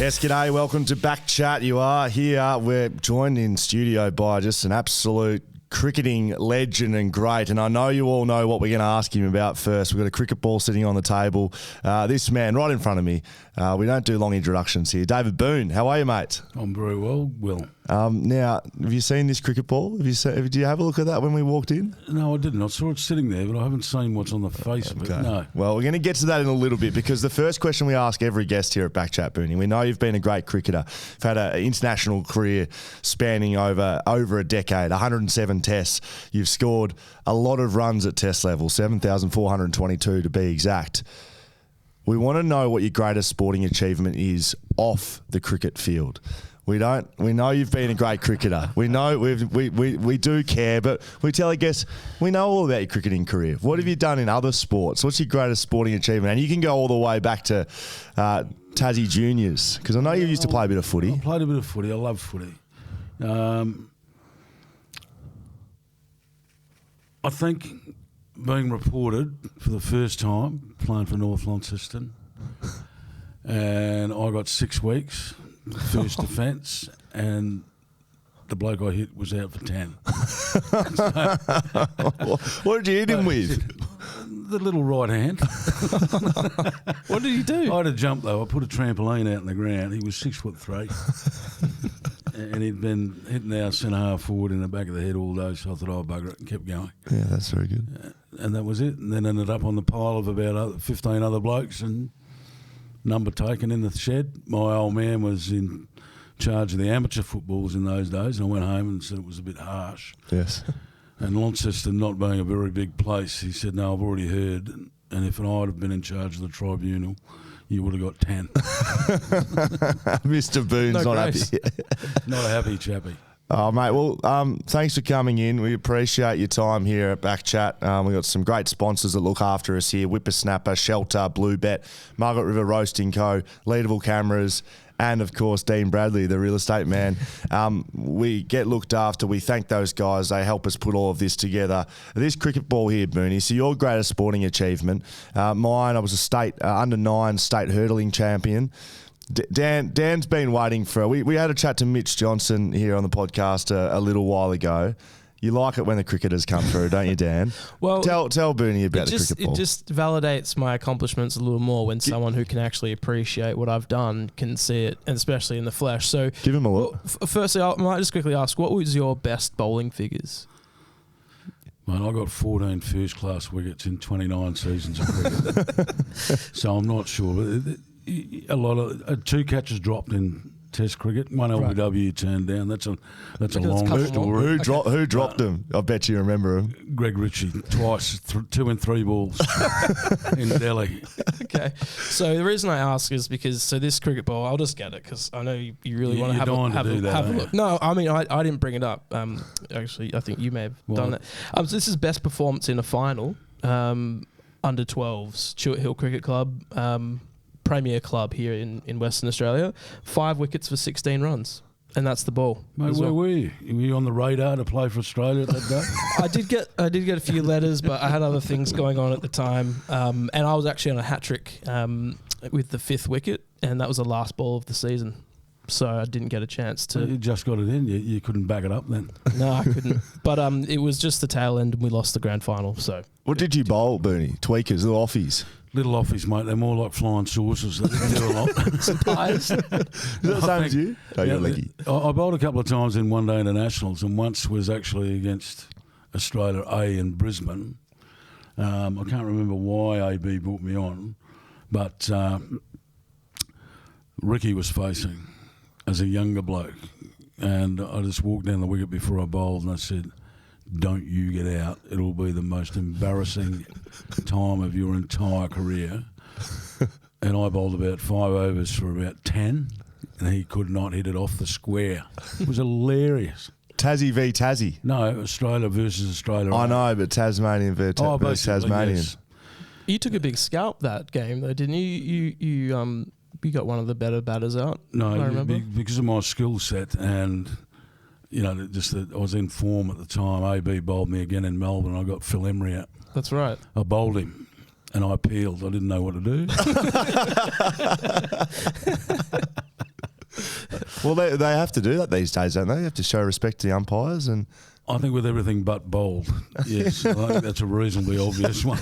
Yes, g'day. Welcome to BackChat. You are here. We're joined in studio by just an absolute cricketing legend and great. And I know you all know what we're going to ask him about first. We've got a cricket ball sitting on the table. This man right in front of me. We don't do long introductions here. David Boon, how are you, mate? I'm very well, Will. Now, have you seen this cricket ball? Did you have a look at that when we walked in? No, I didn't. I saw it sitting there, but I haven't seen what's on the face of it. No. Well, we're going to get to that in a little bit because the first question we ask every guest here at BackChat, Booney, we know you've been a great cricketer. You've had an international career spanning over a decade, 107 tests. You've scored a lot of runs at test level, 7,422 to be exact. We want to know what your greatest sporting achievement is off the cricket field. We know you've been a great cricketer. We know we do care, but we tell our guests we know all about your cricketing career. What have you done in other sports? What's your greatest sporting achievement? And you can go all the way back to Tassie Juniors, because I know you used to play a bit of footy. I played a bit of footy. I love footy. I think being reported for the first time, playing for North Launceston, and I got 6 weeks. First offence, and the bloke I hit was out for 10. What did you hit him with? The little right hand. What did he do? I had a jump though. I put a trampoline out in the ground. He was 6'3", and he'd been hitting our centre half forward in the back of the head all day. So I thought, "Oh, bugger it," and kept going. Yeah, that's very good. And that was it. And then ended up on the pile of about 15 other blokes and. Number taken in the shed. My old man was in charge of the amateur footballs in those days, and I went home and said it was a bit harsh. Yes. And Launceston not being a very big place, he said, "No, I've already heard, and if I'd have been in charge of the tribunal, you would have got 10. Mr. Boon's not happy. Not a happy chappy. Oh, mate, well, thanks for coming in. We appreciate your time here at BackChat. We've got some great sponsors that look after us here, Whippersnapper, Shelter, Bluebet, Margaret River Roasting Co., Leadable Cameras, and, of course, Dean Bradley, the real estate man. We get looked after. We thank those guys. They help us put all of this together. This cricket ball here, Booney, so your greatest sporting achievement. Mine, I was a state under-9 state hurdling champion. Dan's been waiting for. We had a chat to Mitch Johnson here on the podcast a little while ago. You like it when the cricketers come through, don't you, Dan? Well, tell Booney about the cricket ball. It just validates my accomplishments a little more when someone who can actually appreciate what I've done can see it, and especially in the flesh. So give him a look. Firstly, I might just quickly ask, what was your best bowling figures? Mate, I got 14 first-class wickets in 29 seasons of cricket. So I'm not sure, but a lot of 2 catches dropped in Test cricket. 1 LBW turned down. That's a long story. Who dropped them? I bet you remember him. Greg Ritchie twice, 2 and 3 balls in Delhi. Okay, so the reason I ask is because this cricket ball, I'll just get it because I know you really want to have a look. No, I mean I didn't bring it up. Actually, I think you may have done it. So this is best performance in a final. Under 12s, Chewett Hill Cricket Club. Premier club here in Western Australia, 5 wickets for 16 runs, and that's the ball. Mate, where were you? Were you on the radar to play for Australia that day? I did get a few letters, but I had other things going on at the time, and I was actually on a hat trick with the 5th wicket, and that was the last ball of the season. So I didn't get a chance to. You just got it in. You couldn't back it up then. No, I couldn't. But it was just the tail end, and we lost the grand final. So what did you bowl, Booney? Tweakers, little offies. Little offies, mate. They're more like flying saucers. They didn't do a lot. Some pies. Is that the same as you? Oh, you're lucky. I bowled a couple of times in one-day internationals, and once was actually against Australia A in Brisbane. I can't remember why AB brought me on, but Ricky was facing as a younger bloke, and I just walked down the wicket before I bowled, and I said, "Don't you get out. It'll be the most embarrassing time of your entire career." And I bowled about 5 overs for about 10, and he could not hit it off the square. It was hilarious. Tassie v Tassie. No, Australia versus Australia. I know, but Tasmanian versus Tasmanian. Yes. You took a big scalp that game, though, didn't you? You got one of the better batters out. No, I remember. Because of my skill set and... You know, just that I was in form at the time. AB bowled me again in Melbourne. I got Phil Emery out. That's right. I bowled him, and I peeled. I didn't know what to do. Well, they have to do that these days, don't they? They have to show respect to the umpires and. I think with everything but bold, yes. I think that's a reasonably obvious one.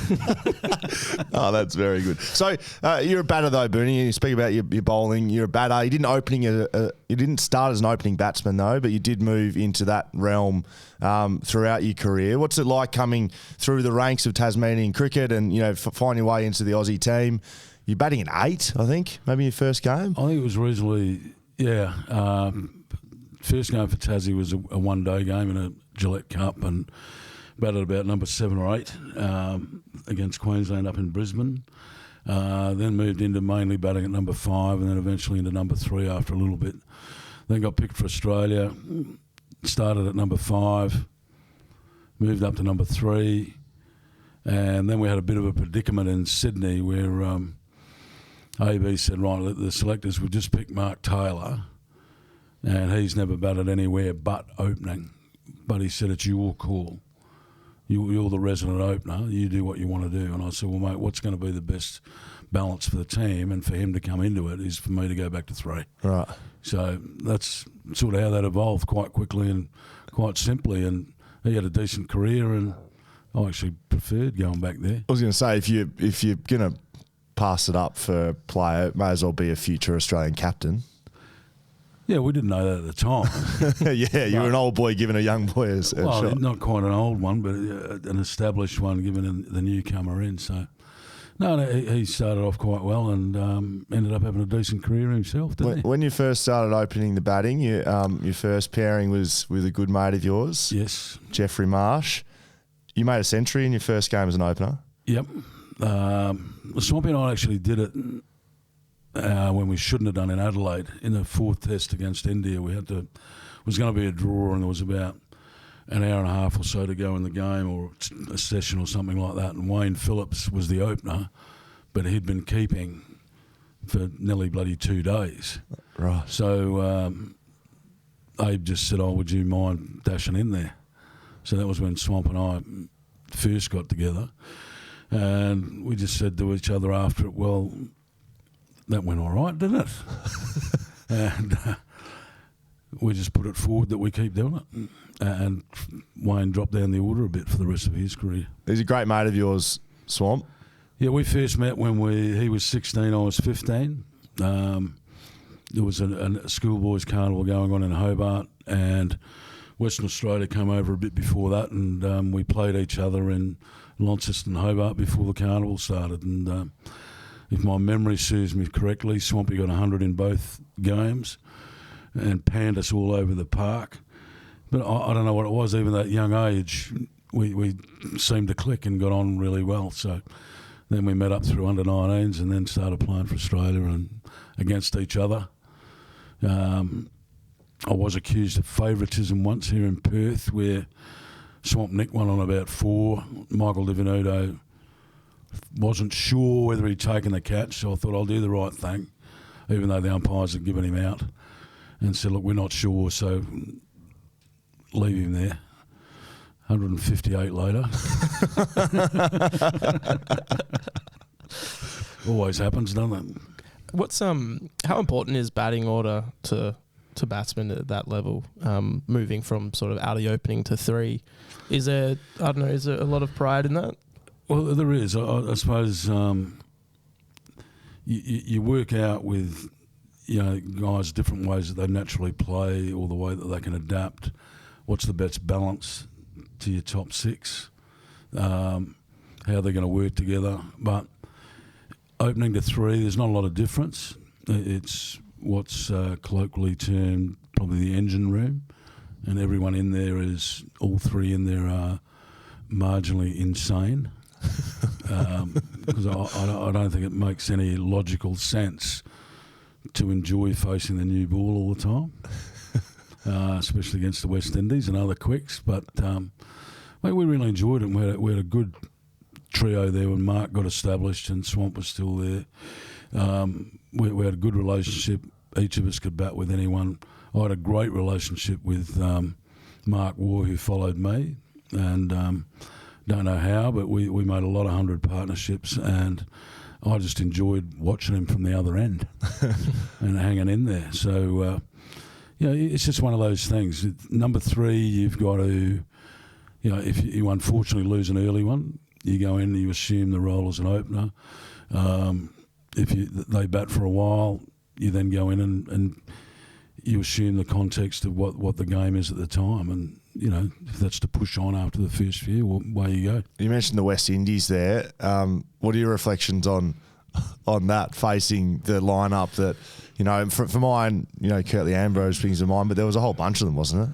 Oh, that's very good. So you're a batter though, Booney. You speak about your bowling. You're a batter. You didn't start as an opening batsman though, but you did move into that realm throughout your career. What's it like coming through the ranks of Tasmanian cricket and finding your way into the Aussie team? You're batting at 8, I think, maybe your first game. I think it was reasonably, first game for Tassie was a one-day game in a Gillette Cup and batted about number 7 or 8 against Queensland up in Brisbane. Then moved into mainly batting at number 5 and then eventually into number 3 after a little bit. Then got picked for Australia, started at number 5, moved up to number 3, and then we had a bit of a predicament in Sydney where AB said, right, the selectors would just pick Mark Taylor, and he's never batted anywhere but opening. But he said, it's your call. You're the resident opener. You do what you want to do. And I said, well, mate, what's going to be the best balance for the team and for him to come into it is for me to go back to 3. Right. So that's sort of how that evolved quite quickly and quite simply. And he had a decent career, and I actually preferred going back there. I was going to say, if you're going to pass it up for a player, it may as well be a future Australian captain. Yeah, we didn't know that at the time. Yeah, you were an old boy giving a young boy a shot. Not quite an old one, but an established one giving the newcomer in. So, no, he started off quite well and ended up having a decent career himself, didn't he? When you first started opening the batting, your first pairing was with a good mate of yours. Yes. Jeffrey Marsh. You made a century in your first game as an opener. Yep. Swampy and I actually did it when we shouldn't have done in Adelaide in the 4th test against India. It was going to be a draw, and there was about an hour and a half or so to go in the game, or a session or something like that. And Wayne Phillips was the opener, but he'd been keeping for nearly bloody 2 days. Right. So Abe just said, would you mind dashing in there? So that was when Swamp and I first got together. And we just said to each other after it, well, that went all right, didn't it? And we just put it forward that we keep doing it. And Wayne dropped down the order a bit for the rest of his career. He's a great mate of yours, Swamp. Yeah, we first met when he was 16, I was 15. There was a schoolboys carnival going on in Hobart, and Western Australia came over a bit before that, and we played each other in Launceston, Hobart before the carnival started. And if my memory serves me correctly, Swampy got 100 in both games and panned us all over the park. But I don't know what it was. Even at that young age, we seemed to click and got on really well. So then we met up through under-19s and then started playing for Australia and against each other. I was accused of favouritism once here in Perth, where Swamp nicked one on about 4. Michael Livinudo wasn't sure whether he'd taken the catch, so I thought I'll do the right thing, even though the umpires had given him out, and said, look, we're not sure, so leave him there. 158 later. Always happens, doesn't it? What's how important is batting order to batsmen at that level, moving from sort of out of the opening to 3? Is there a lot of pride in that? Well, there is. I suppose you work out with guys different ways that they naturally play, or the way that they can adapt. What's the best balance to your top 6? How they're going to work together. But opening to 3, there's not a lot of difference. It's what's colloquially termed probably the engine room, and everyone in there all 3 in there are marginally insane. Because I don't think it makes any logical sense to enjoy facing the new ball all the time, especially against the West Indies and other quicks. But we really enjoyed it, and we had a good trio there when Mark got established and Swamp was still there. We had a good relationship. Each of us could bat with anyone. I had a great relationship with Mark Waugh, who followed me, and don't know how, but we made a lot of 100 partnerships, and I just enjoyed watching him from the other end and hanging in there. So it's just one of those things. Number 3, you've got to, if you unfortunately lose an early one, you go in and you assume the role as an opener. If they bat for a while, you then go in and you assume the context of what the game is at the time, and if that's to push on after the first few, away you go. You mentioned the West Indies there. What are your reflections on that, facing the lineup that, for mine, Curtly Ambrose brings to mind, but there was a whole bunch of them, wasn't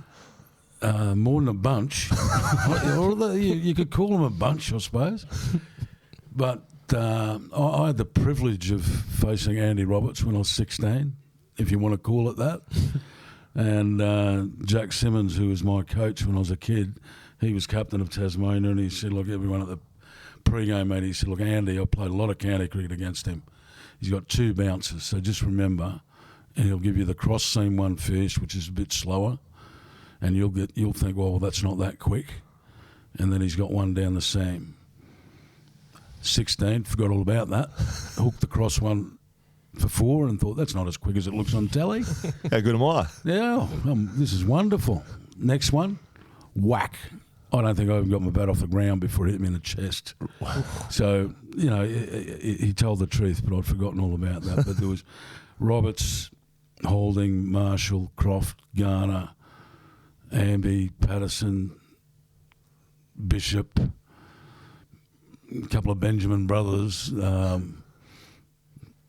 it? More than a bunch. You could call them a bunch, I suppose. But I had the privilege of facing Andy Roberts when I was 16, if you want to call it that. And Jack Simmons, who was my coach when I was a kid, he was captain of Tasmania, and he said, look, everyone at the pre-game meeting, he said, look, Andy, I played a lot of county cricket against him. He's got 2 bouncers, so just remember, and he'll give you the cross seam one first, which is a bit slower, and you'll think, well, that's not that quick. And then he's got one down the seam. 16, forgot all about that. Hooked the cross one for 4 and thought, that's not as quick as it looks on telly. How good am I? Yeah, this is wonderful. Next one, whack. I don't think I even got my bat off the ground before it hit me in the chest. So, he told the truth, but I'd forgotten all about that. But there was Roberts, Holding, Marshall, Croft, Garner, Amby, Patterson, Bishop, a couple of Benjamin brothers.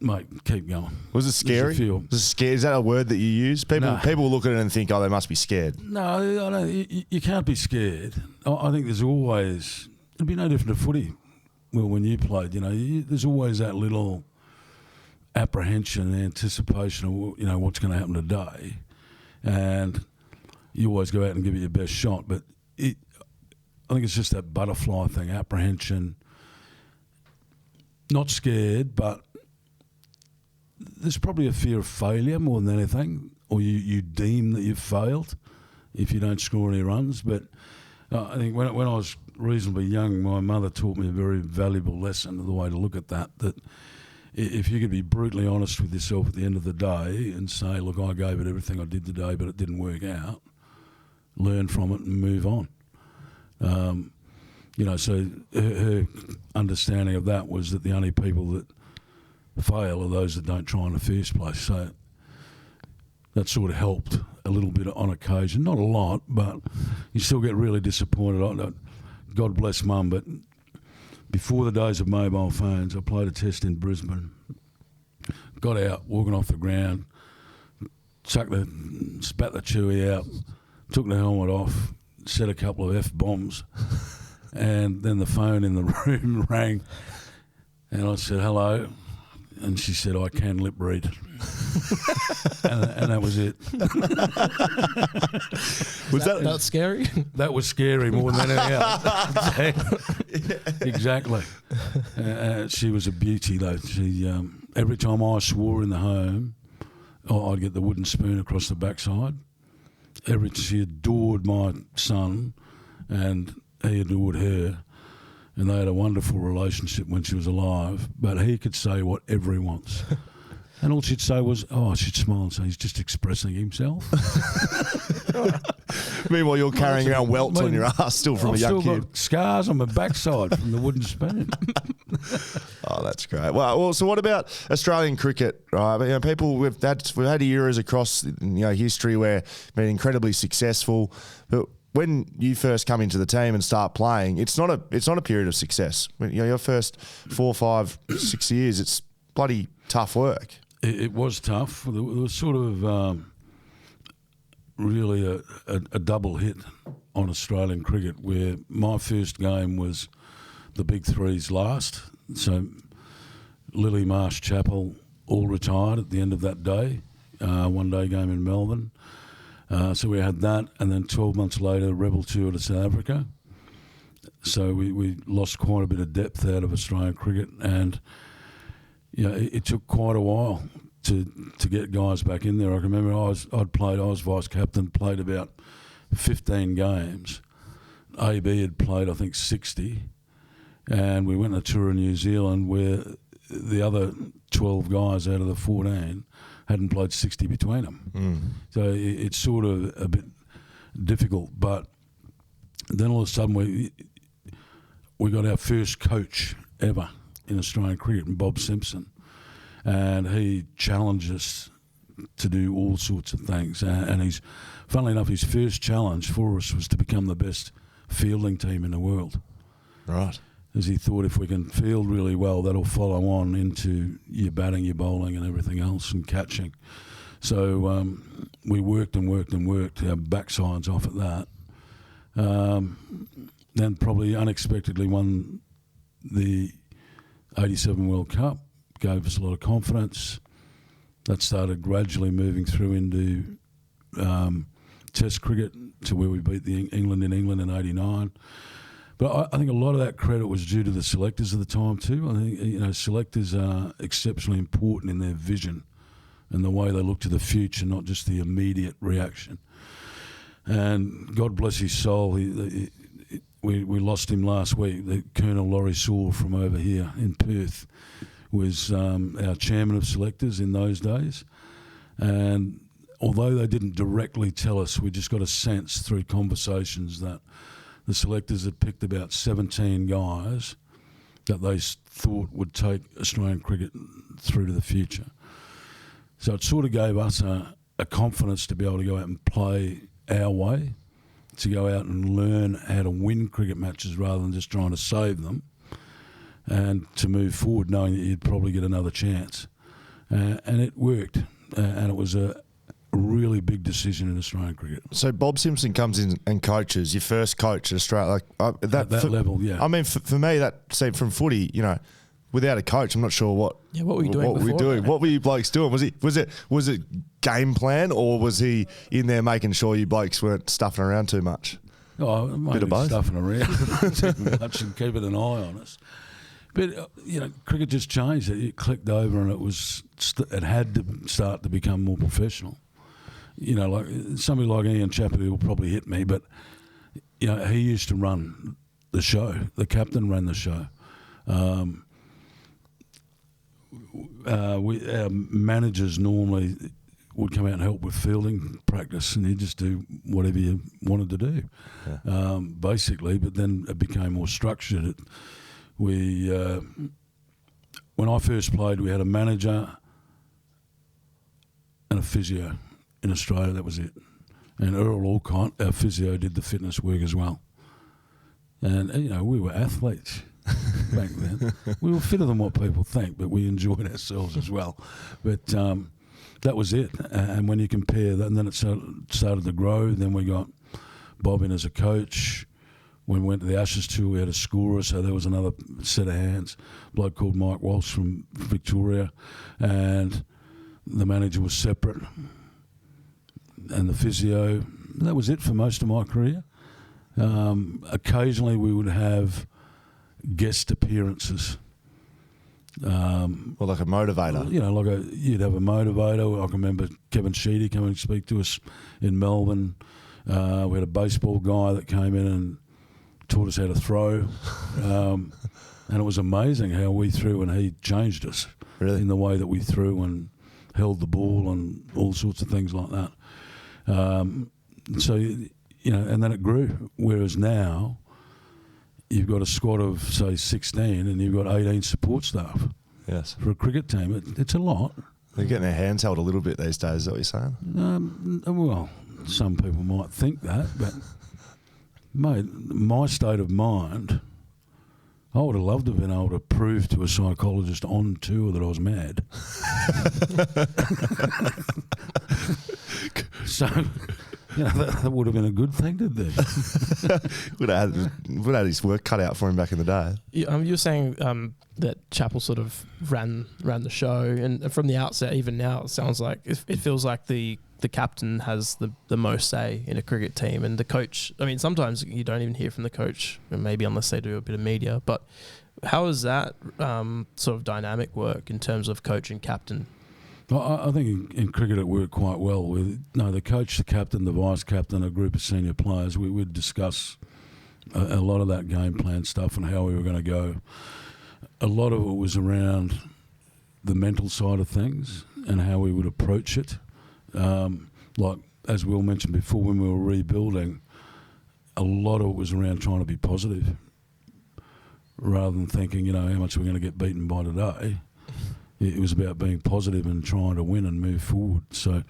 Mate, keep going. Was it scary? Was it scary? Is that a word that you use? People look at it and think, oh, they must be scared. No, I don't. You can't be scared. I think there's always, it'd be no different to footy. Well, when you played, there's always that little apprehension and anticipation of, what's going to happen today. And you always go out and give it your best shot. But I think it's just that butterfly thing, apprehension. Not scared, but there's probably a fear of failure more than anything, or you deem that you've failed if you don't score any runs. But I think when I was reasonably young, my mother taught me a very valuable lesson of the way to look at that if you could be brutally honest with yourself at the end of the day and say, look, I gave it everything I did today, but it didn't work out, learn from it and move on. So her understanding of that was that the only people that fail are those that don't try in the first place. So that sort of helped a little bit on occasion. Not a lot, but you still get really disappointed. God bless Mum, but before the days of mobile phones, I played a test in Brisbane. Got out, walking off the ground, spat the chewy out, took the helmet off, said a couple of F-bombs, and then the phone in the room rang, and I said, hello. And she said, I can lip read. and that was it. Was that scary? That was scary more than anything else. Exactly. She was a beauty, though. She every time I swore in the home, I'd get the wooden spoon across the backside. She adored my son, and he adored her. And they had a wonderful relationship when she was alive, but he could say whatever he wants. And all she'd say was, she'd smile and say, he's just expressing himself. Meanwhile, you're carrying around welts on your ass still from a young kid. I've still got scars on my backside from the wooden spoon. Oh, that's great. Well, so what about Australian cricket? Right, people we've had eras across history where been incredibly successful, but when you first come into the team and start playing, it's not a period of success. Your first 4, 5, 6 years, it's bloody tough work. It was tough. There was sort of really a double hit on Australian cricket, where my first game was the big three's last. So Lily, Marsh, Chappell all retired at the end of that day, one-day game in Melbourne. So we had that, and then 12 months later, Rebel tour to South Africa. So we lost quite a bit of depth out of Australian cricket, and it took quite a while to get guys back in there. I can remember I was vice captain, played about 15 games. AB had played, I think, 60, and we went on a tour in New Zealand where the other 12 guys out of the 14 hadn't played 60 between them. So it's sort of a bit difficult. But then all of a sudden we got our first coach ever in Australian cricket, Bob Simpson, and he challenged us to do all sorts of things. And funnily enough, his first challenge for us was to become the best fielding team in the world. Right. As he thought, if we can field really well, that'll follow on into your batting, your bowling, and everything else, and catching. So we worked and worked and worked our backsides off at that. Then probably unexpectedly won the 87 World Cup, gave us a lot of confidence. That started gradually moving through into Test cricket to where we beat England in 89. But I think a lot of that credit was due to the selectors at the time too. I think selectors are exceptionally important in their vision and the way they look to the future, not just the immediate reaction. And God bless his soul, we lost him last week. Colonel Laurie Saul from over here in Perth was our chairman of selectors in those days. And although they didn't directly tell us, we just got a sense through conversations that the selectors had picked about 17 guys that they thought would take Australian cricket through to the future. So it sort of gave us a confidence to be able to go out and play our way, to go out and learn how to win cricket matches rather than just trying to save them, and to move forward knowing that you'd probably get another chance. And it worked, and it was a really big decision in Australian cricket. So Bob Simpson comes in and coaches, your first coach in Australia. At that level, yeah. I mean, for me, that say from footy, without a coach, I'm not sure what. Yeah, what were you doing? What were you blokes doing? Was it game plan, or was he in there making sure you blokes weren't stuffing around too much? Oh, Bit of both. Stuffing around too much and keeping an eye on us. But cricket just changed. It clicked over, and it had to start to become more professional. Like somebody like Ian Chappell will probably hit me, but he used to run the show. The captain ran the show. Our managers normally would come out and help with fielding practice, and he'd just do whatever you wanted to do, basically. But then it became more structured. When I first played, we had a manager and a physio in Australia. That was it. And Earl Alcott, our physio, did the fitness work as well. And we were athletes back then. We were fitter than what people think, but we enjoyed ourselves as well. But that was it. And when you compare that, and then it started to grow. Then we got Bob in as a coach. When we went to the Ashes tour, we had a scorer, so there was another set of hands. A bloke called Mike Walsh from Victoria, and the manager was separate, and the physio. That was it for most of my career. Occasionally we would have guest appearances. Like a motivator. You'd have a motivator. I can remember Kevin Sheedy coming and speak to us in Melbourne. We had a baseball guy that came in and taught us how to throw. And it was amazing how we threw, and he changed us in the way that we threw and held the ball and all sorts of things like that. And then it grew. Whereas now, you've got a squad of, say, 16 and you've got 18 support staff. Yes. For a cricket team, it's a lot. They're getting their hands held a little bit these days, is that what you're saying? Well, some people might think that, but, mate, my state of mind, I would have loved to have been able to prove to a psychologist on tour that I was mad. So, that would have been a good thing to do. would have had his work cut out for him back in the day. You're saying that Chappell sort of ran the show, and from the outset, even now, it sounds like it feels like the captain has the most say in a cricket team, and the coach. I mean, sometimes you don't even hear from the coach, maybe unless they do a bit of media. But how does that sort of dynamic work in terms of coach and captain? I think in cricket it worked quite well. The coach, the captain, the vice captain, a group of senior players, we would discuss a lot of that game plan stuff and how we were going to go. A lot of it was around the mental side of things, and how we would approach it. Like, as Will mentioned before, when we were rebuilding, a lot of it was around trying to be positive rather than thinking, how much we're going to get beaten by today. It was about being positive and trying to win and move forward. So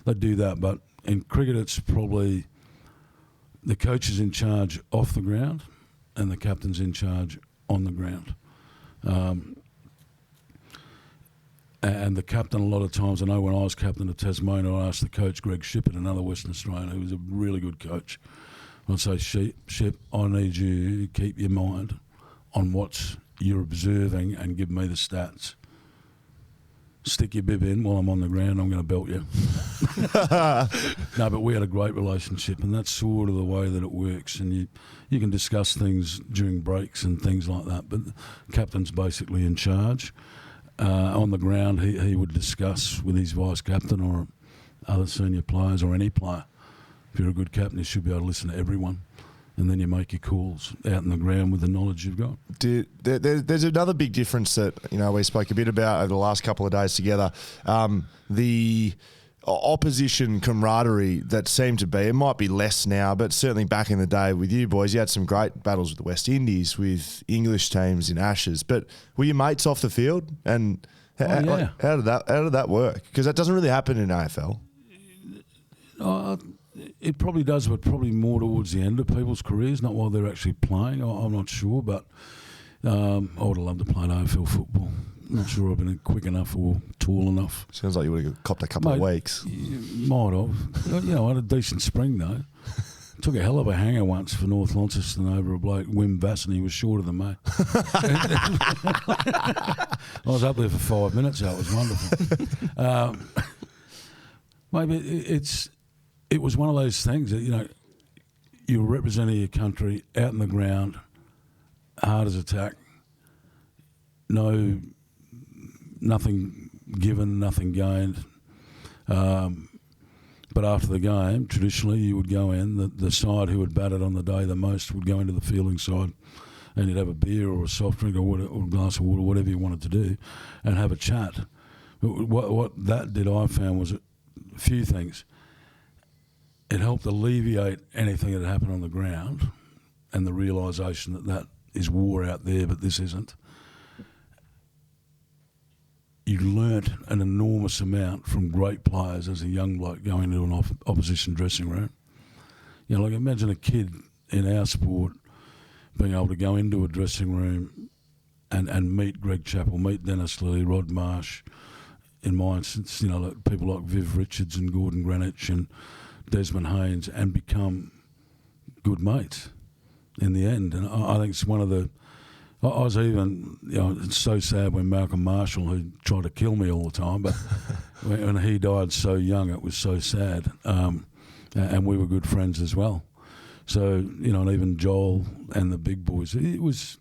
they do that. But in cricket, it's probably the coach is in charge off the ground and the captain's in charge on the ground. And the captain, a lot of times, I know when I was captain of Tasmania, I asked the coach, Greg Shippett, another Western Australian, who was a really good coach, I'd say, Ship, I need you to keep your mind on what you're observing and give me the stats. Stick your bib in while I'm on the ground, I'm going to belt you. No, but we had a great relationship, and that's sort of the way that it works. And you can discuss things during breaks and things like that, but the captain's basically in charge. On the ground, he would discuss with his vice captain or other senior players or any player. If you're a good captain, you should be able to listen to everyone. And then you make your calls out in the ground with the knowledge you've got. There's another big difference that we spoke a bit about over the last couple of days together. The opposition camaraderie that seemed to be, it might be less now, but certainly back in the day with you boys, you had some great battles with the West Indies, with English teams in Ashes. But were your mates off the field? And how did that work? Because that doesn't really happen in AFL. It probably does, but probably more towards the end of people's careers, not while they're actually playing. I'm not sure, but I would have loved to play AFL football. Not sure I've been quick enough or tall enough. Sounds like you would have copped a couple of weeks. Might have. I had a decent spring, though. Took a hell of a hanger once for North Launceston over a bloke, Wim Vass, and he was shorter than me. I was up there for 5 minutes, so it was wonderful. Maybe it was one of those things that, you're representing your country out in the ground, hard as attack, nothing given, nothing gained. But after the game, traditionally, you would go in, the side who had batted on the day the most would go into the fielding side, and you'd have a beer or a soft drink or a glass of water, whatever you wanted to do, and have a chat. What that did, I found, was a few things. It helped alleviate anything that happened on the ground and the realisation that is war out there, but this isn't. You learnt an enormous amount from great players as a young bloke going into an opposition dressing room. Like imagine a kid in our sport being able to go into a dressing room and meet Greg Chappell, meet Dennis Lilly, Rod Marsh, in my instance, like people like Viv Richards and Gordon Greenwich and Desmond Haynes, and become good mates in the end. And I think it's one of the... I was even, it's so sad when Malcolm Marshall, who tried to kill me all the time, but when he died so young, it was so sad. And we were good friends as well. So, and even Joel and the big boys, it's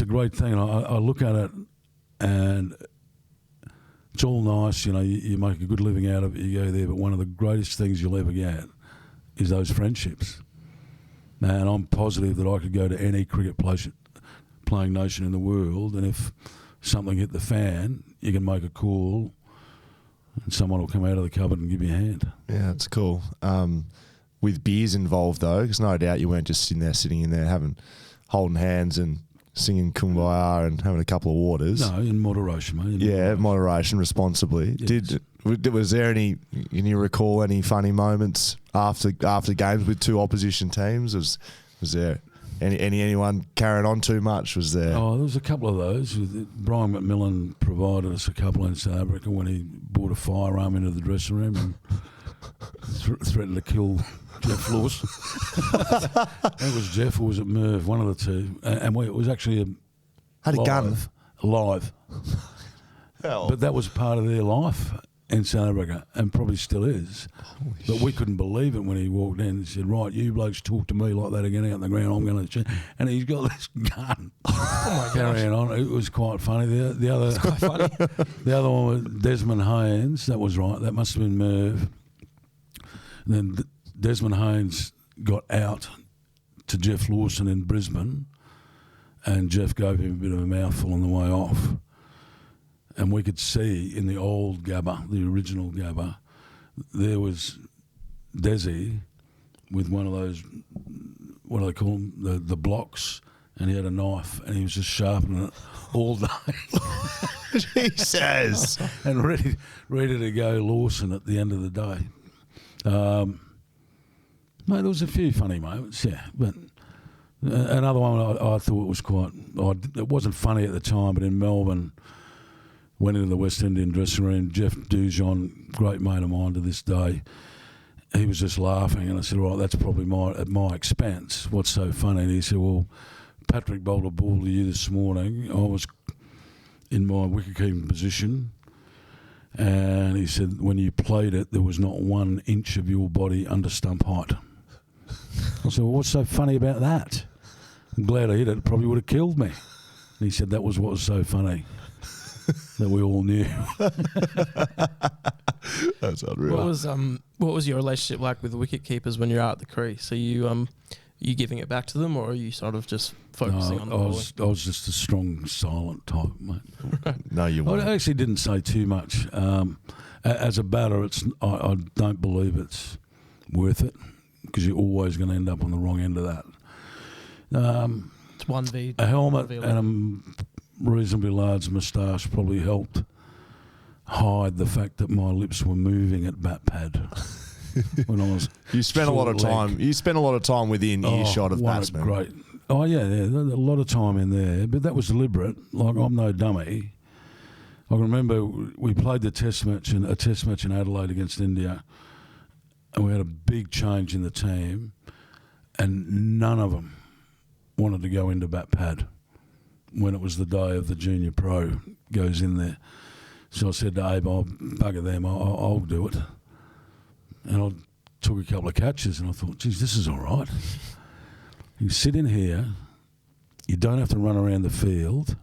a great thing. I look at it and it's all nice, you make a good living out of it, you go there, but one of the greatest things you'll ever get is those friendships. And I'm positive that I could go to any cricket playing nation in the world, and if something hit the fan, you can make a call and someone will come out of the cupboard and give you a hand. Yeah, that's cool. With beers involved, though, because no doubt you weren't just sitting in there holding hands and singing Kumbaya and having a couple of waters. No, in moderation, mate. Moderation, responsibly. Yes. Was there any? Can you recall any funny moments after games with two opposition teams? Was there anyone carrying on too much? Was there? Oh, there was a couple of those. Brian McMillan provided us a couple in South Africa when he brought a firearm into the dressing room and threatened to kill Jeff Lewis. It was Jeff or was it Merv? One of the two. And it was actually had a gun live. Hell. But that was part of their life in South Africa, and probably still is. But we couldn't believe it when he walked in and said, right, you blokes talk to me like that again out on the ground, I'm going to... And he's got this gun. Oh, my carrying on. It was quite funny. The other, it's quite funny. The other one was Desmond Haynes. That was right. That must have been Merv. And then Desmond Haynes got out to Jeff Lawson in Brisbane, and Jeff gave him a bit of a mouthful on the way off. and we could see in the old Gabba, the original Gabba, there was Desi with one of those, what do they call them, the blocks, and he had a knife, and he was just sharpening it all day. Jesus. And ready to go Lawson at the end of the day. Mate, there was a few funny moments, yeah. But another one I thought was quite... it wasn't funny at the time, but in Melbourne, went into the West Indian dressing room. Jeff Dujon, great mate of mine to this day, he was just laughing, and I said, right, that's probably at my expense. What's so funny? And he said, well, Patrick bowled a ball to you this morning. I was in my wicket-keeping position, and he said, when you played it, there was not 1 inch of your body under stump height. I said, well, what's so funny about that? I'm glad I hit it. It probably would have killed me. And he said, that was what was so funny, that we all knew. That's unreal. What was your relationship like with the wicket keepers when you're out at the crease? Are you giving it back to them, or are you sort of just focusing on the bowling? I was just a strong, silent type, mate. No, you weren't. I actually didn't say too much. As a batter, I don't believe it's worth it, because you're always going to end up on the wrong end of that. It's 1v. A helmet and a reasonably large moustache probably helped hide the fact that my lips were moving at bat pad when I was. You spent a lot of time. You spent a lot of time within earshot of batsmen. Great. Oh yeah, a lot of time in there, but that was deliberate. Like, I'm no dummy. I can remember we played a test match in Adelaide against India, and we had a big change in the team, and none of them wanted to go into bat pad when it was the day of the junior pro goes in there. So I said to Abe, I'll bugger them, I'll do it. And I took a couple of catches, and I thought, geez, this is all right. You sit in here, you don't have to run around the field,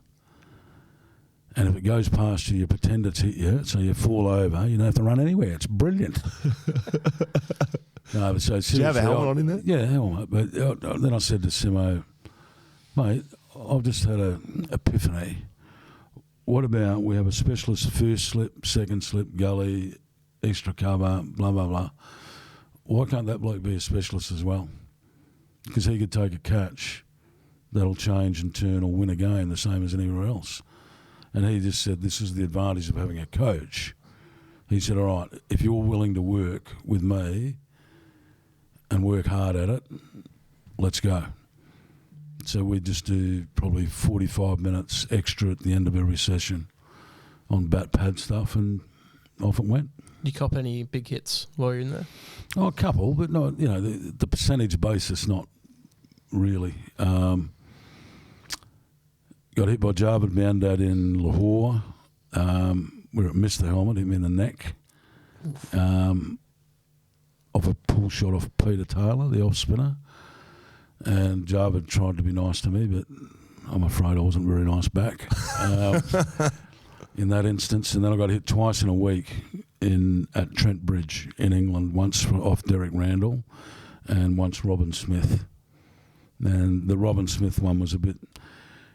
and if it goes past you, you pretend it's hit you, so you fall over, you don't have to run anywhere. It's brilliant. No, but so did you have a helmet on in there? Yeah, helmet. But then I said to Simo, mate, I've just had an epiphany. What about we have a specialist first slip, second slip, gully, extra cover, blah, blah, blah. Why can't that bloke be a specialist as well? Because he could take a catch that'll change and turn or win a game the same as anywhere else. And he just said, this is the advantage of having a coach. He said, all right, if you're willing to work with me and work hard at it, let's go. So we just do probably 45 minutes extra at the end of every session on bat pad stuff, and off it went. You cop any big hits while you're in there? Oh, a couple, but not, the percentage basis, not really. Got hit by Javed Moundad in Lahore, where it missed the helmet, hit me in the neck. Off a pull shot off Peter Taylor, the off spinner. And Javed tried to be nice to me, but I'm afraid I wasn't very nice back in that instance. And then I got hit twice in a week at Trent Bridge in England, once off Derek Randall and once Robin Smith. And the Robin Smith one was a bit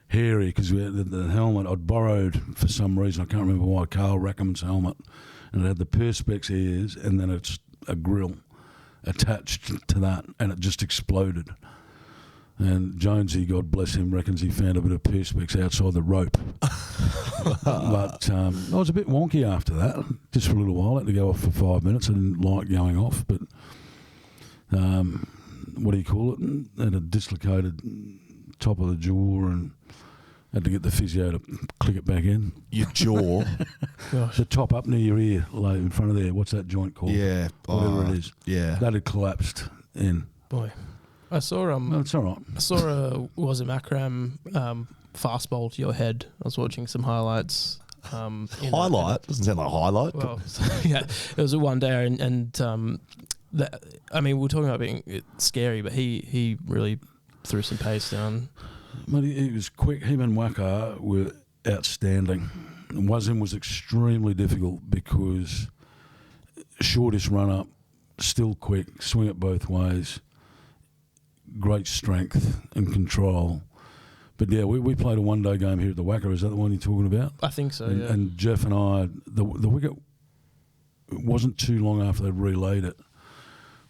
hairy because we had the helmet I'd borrowed for some reason. I can't remember why. Carl Rackham's helmet, and it had the Perspex ears, and then it's a grill attached to that, and it just exploded. And Jonesy, God bless him, reckons he found a bit of Perspex outside the rope. But I was a bit wonky after that, just for a little while. I had to go off for 5 minutes. I didn't like going off, but what do you call it? Had a dislocated top of the jaw and had to get the physio to click it back in. Your jaw? Gosh. The top up near your ear, like in front of there. What's that joint called? Yeah. Whatever it is. Yeah. That had collapsed in. Boy. I saw No, it's all right. I saw was it Makram fast bowl to your head. I was watching some highlights. Highlight? Doesn't sound like a highlight. Well, yeah, it was a one day, and that, I mean, we're talking about being scary, but he really threw some pace down. But he was quick. Him and Waka were outstanding. And Wazim was extremely difficult because shortest run up, still quick, swing it both ways, great strength and control. But yeah, we played a one-day game here at the Wacker. Is that the one you're talking about? I think so, and, yeah. And Jeff and I, the wicket, it wasn't too long after they'd relayed it,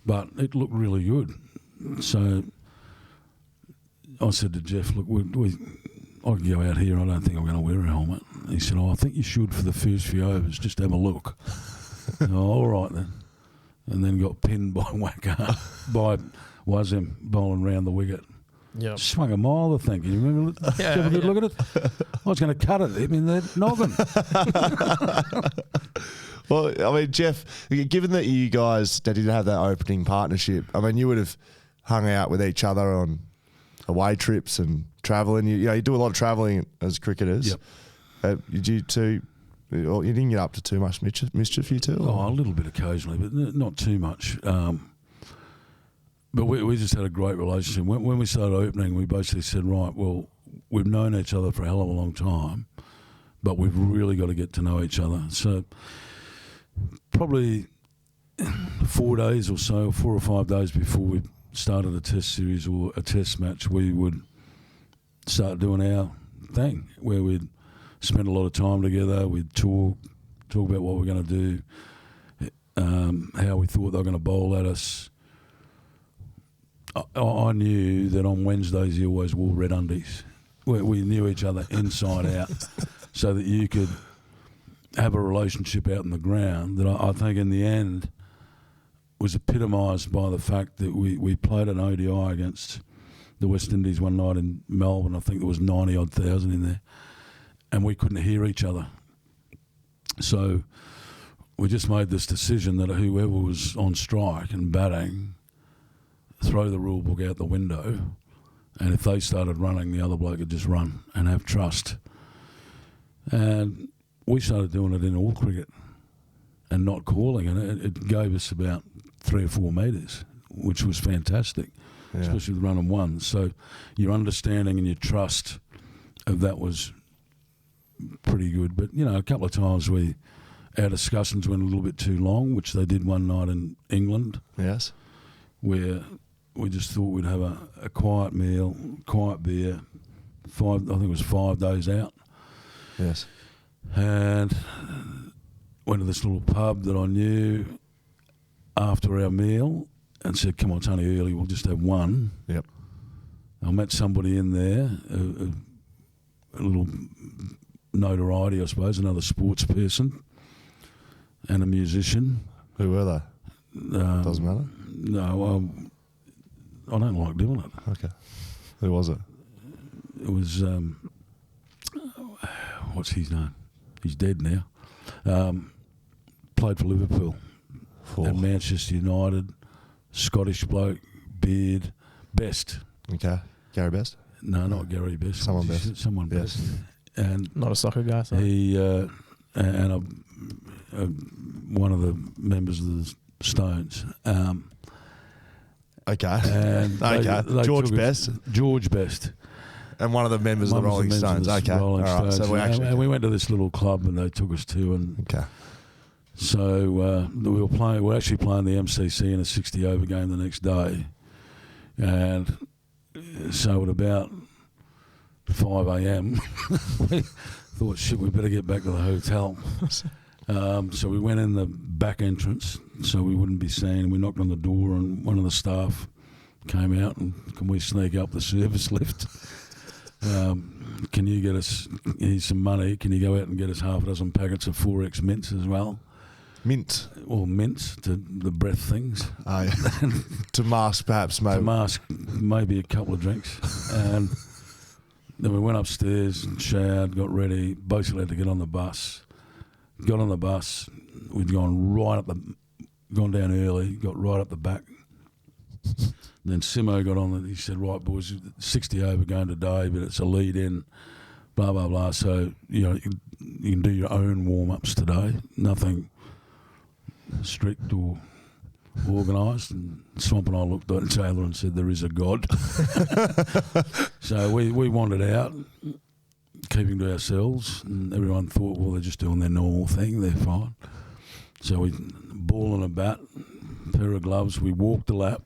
but it looked really good. So I said to Jeff, look, I can go out here. I don't think I'm going to wear a helmet. He said, I think you should for the first few overs. Just have a look. All right then. And then got pinned by Wacker, by Wazim bowling round the wicket. Yeah. Swung a mile, I think. You remember? Did you have a good look at it? I was going to cut it. I mean, they're noggin. Well, I mean, Jeff, given that you guys didn't have that opening partnership, I mean, you would have hung out with each other on away trips and travelling. You do a lot of travelling as cricketers. Yep. You didn't get up to too much mischief, you two? Oh, a little bit occasionally, but not too much. But we just had a great relationship. When we started opening, we basically said, right, well, we've known each other for a hell of a long time, but we've really got to get to know each other. So probably 4 days or so, 4 or 5 days before we started a test series or a test match, we would start doing our thing, where we'd spend a lot of time together. We'd talk about what we're going to do, how we thought they were going to bowl at us. I knew that on Wednesdays he always wore red undies. We knew each other inside out, so that you could have a relationship out in the ground that I think in the end was epitomised by the fact that we played an ODI against the West Indies one night in Melbourne. I think there was 90-odd thousand in there, and we couldn't hear each other. So we just made this decision that whoever was on strike and batting, throw the rule book out the window, and if they started running, the other bloke would just run and have trust. And we started doing it in all cricket and not calling, and it gave us about 3 or 4 metres, which was fantastic, especially with running ones. So your understanding and your trust of that was pretty good. But, a couple of times our discussions went a little bit too long, which they did one night in England. Yes. Where we just thought we'd have a quiet meal, quiet beer, I think it was 5 days out. Yes. And went to this little pub that I knew after our meal and said, come on, it's only early, we'll just have one. Yep. I met somebody in there, a little notoriety, I suppose, another sports person and a musician. Who were they? Doesn't matter? No, I don't like doing it. Okay. Who was it? It was, what's his name? He's dead now. Played for Liverpool and Manchester United. Scottish bloke, beard, Best. Okay. Gary Best? No, not Gary Best. Someone Best. Someone Best. And not a soccer guy. So. He and one of the members of the Stones. Okay. And they George Best. George Best. And one of the members of the Rolling Stones. Okay. Rolling Stones. So we went to this little club and they took us to. And okay. So we were actually playing the MCC in a 60 over game the next day. And so at about 5 a.m, we thought, shit, we better get back to the hotel. So we went in the back entrance so we wouldn't be seen. We knocked on the door and one of the staff came out and, can we sneak up the service lift? Can you get us, here's some money, can you go out and get us half a dozen packets of 4X mints as well? Mint? Or mints, to the breath things. Oh, yeah. To mask perhaps, maybe. To mask maybe a couple of drinks. And then we went upstairs and showered, got ready, basically had to get on the bus. Got on the bus, we'd gone down early, got right up the back. Then Simo got on and he said, right boys, 60 over going today, but it's a lead in, blah, blah, blah. So, you can do your own warm-ups today. Nothing strict or organised. And Swamp and I looked at Taylor and said, there is a God. So we wandered out, keeping to ourselves, and everyone thought, well, they're just doing their normal thing, they're fine. So we ball and a bat, pair of gloves, we walked the lap,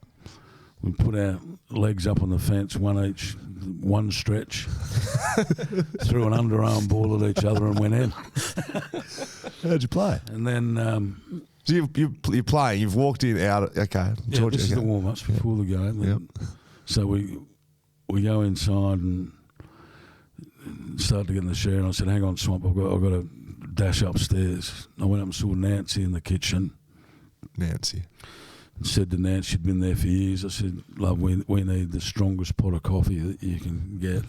We put our legs up on the fence, one stretch, threw an underarm ball at each other and went in. How'd you play? And then... so you're playing, you've walked in, out, okay. Yeah, George, this is the warm-ups before the game. Yep. So we go inside and start to get in the shower, and I said, hang on, Swamp, I've got to dash upstairs. I went up and saw Nancy in the kitchen. Nancy. Said to Nancy, she'd been there for years. I said, love, we need the strongest pot of coffee that you can get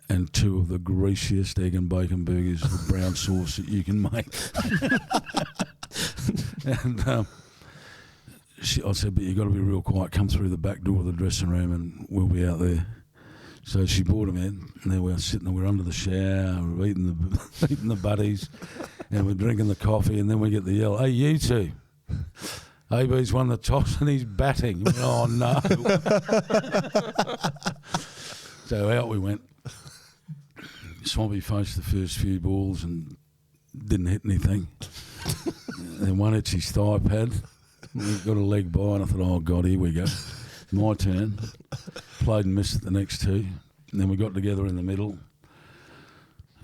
and 2 of the greasiest egg and bacon burgers with brown sauce that you can make. And I said, but you've got to be real quiet. Come through the back door of the dressing room and we'll be out there. So she brought him in, and then we were sitting there, we're under the shower, we're eating the buddies, and we're drinking the coffee, and then we get the yell, hey, you two, AB's won the toss and he's batting. Oh, no. So out we went. Swampy faced the first few balls and didn't hit anything. And then one hits his thigh pad. We got a leg by, and I thought, oh, God, here we go. My turn. Played and missed the next 2. And then we got together in the middle.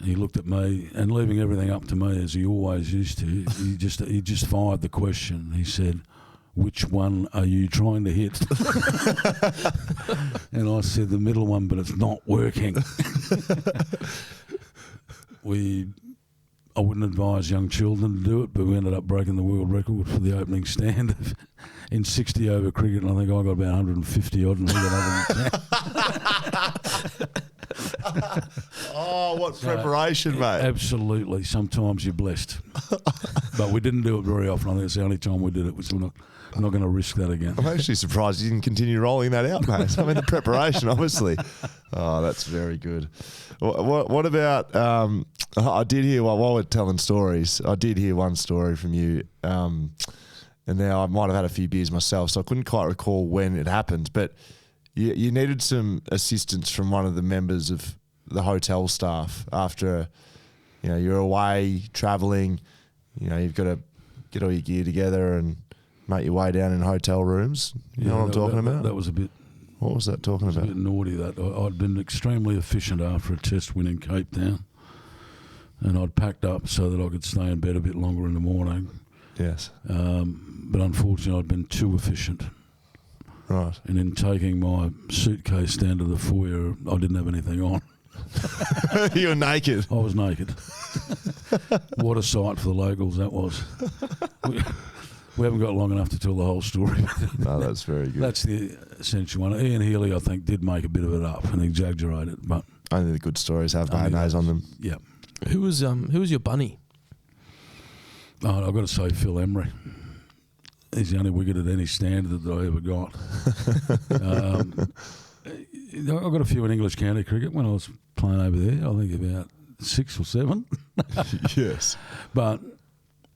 He looked at me, and leaving everything up to me as he always used to, he just fired the question. He said, which one are you trying to hit? And I said, the middle one, but it's not working. I wouldn't advise young children to do it, but we ended up breaking the world record for the opening stand in 60 over cricket, and I think I got about 150 odd, and he got 110. Oh, what preparation, mate. Absolutely. Sometimes you're blessed. But we didn't do it very often. I think it's the only time we did it. We're not going to risk that again. I'm actually surprised you didn't continue rolling that out, mate. I mean, the preparation, obviously. Oh, that's very good. What about... I did hear, while we're telling stories, I did hear one story from you, and now I might have had a few beers myself, so I couldn't quite recall when it happened, but you needed some assistance from one of the members of the hotel staff after, you're away, travelling, you've got to get all your gear together and make your way down in hotel rooms. You know what I'm talking about? That was a bit... What was that talking about? A bit naughty, that. I'd been extremely efficient after a test win in Cape Town, and I'd packed up so that I could stay in bed a bit longer in the morning. Yes. But unfortunately, I'd been too efficient. Right. And in taking my suitcase down to the foyer, I didn't have anything on. You were naked? I was naked. What a sight for the locals that was. We haven't got long enough to tell the whole story. No, that's very good. That's the essential one. Ian Healy, I think, did make a bit of it up and exaggerate it, but only the good stories have mayonnaise on them. Yeah. Who was your bunny? Oh, I've got to say Phil Emery. He's the only wicket at any standard that I ever got. I got a few in English county cricket when I was playing over there. I think about 6 or 7. Yes. But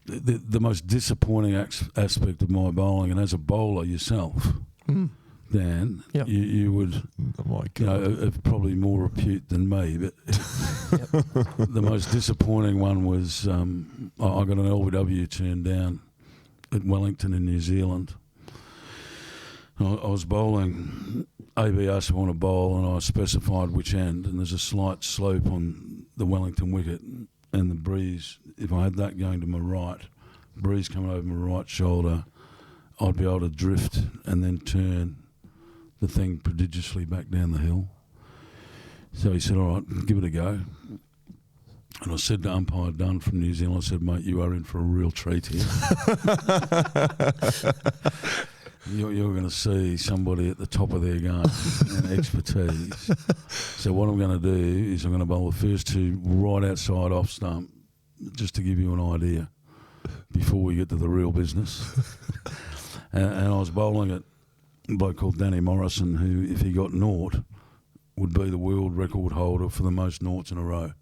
the most disappointing aspect of my bowling, and as a bowler yourself, Dan, yep. you would have probably more repute than me, but the most disappointing one was I got an LBW turned down at Wellington in New Zealand. I was bowling, AB asked if I want to bowl, and I specified which end, and there's a slight slope on the Wellington wicket, and the breeze, if I had that going to my right, breeze coming over my right shoulder, I'd be able to drift and then turn the thing prodigiously back down the hill. So he said, all right, give it a go. And I said to umpire Dunn from New Zealand, I said, mate, you are in for a real treat here. You're going to see somebody at the top of their game and expertise. So what I'm going to do is I'm going to bowl the first 2 right outside off stump, just to give you an idea before we get to the real business. And I was bowling at a bloke called Danny Morrison, who, if he got naught, would be the world record holder for the most noughts in a row.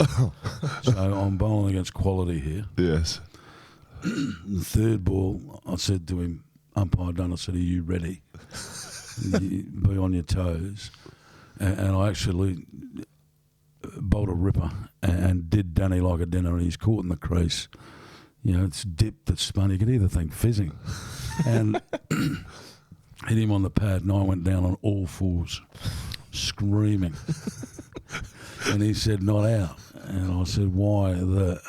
So I'm bowling against quality here. Yes. The 3rd ball, I said to him, umpire Dunn, I said, are you ready? Be on your toes. And I actually bowled a ripper and did Danny like a dinner, and he's caught in the crease. It's dipped, it's spun. You could hear the thing fizzing. And hit him on the pad, and I went down on all fours, screaming. And he said, not out. And I said, why the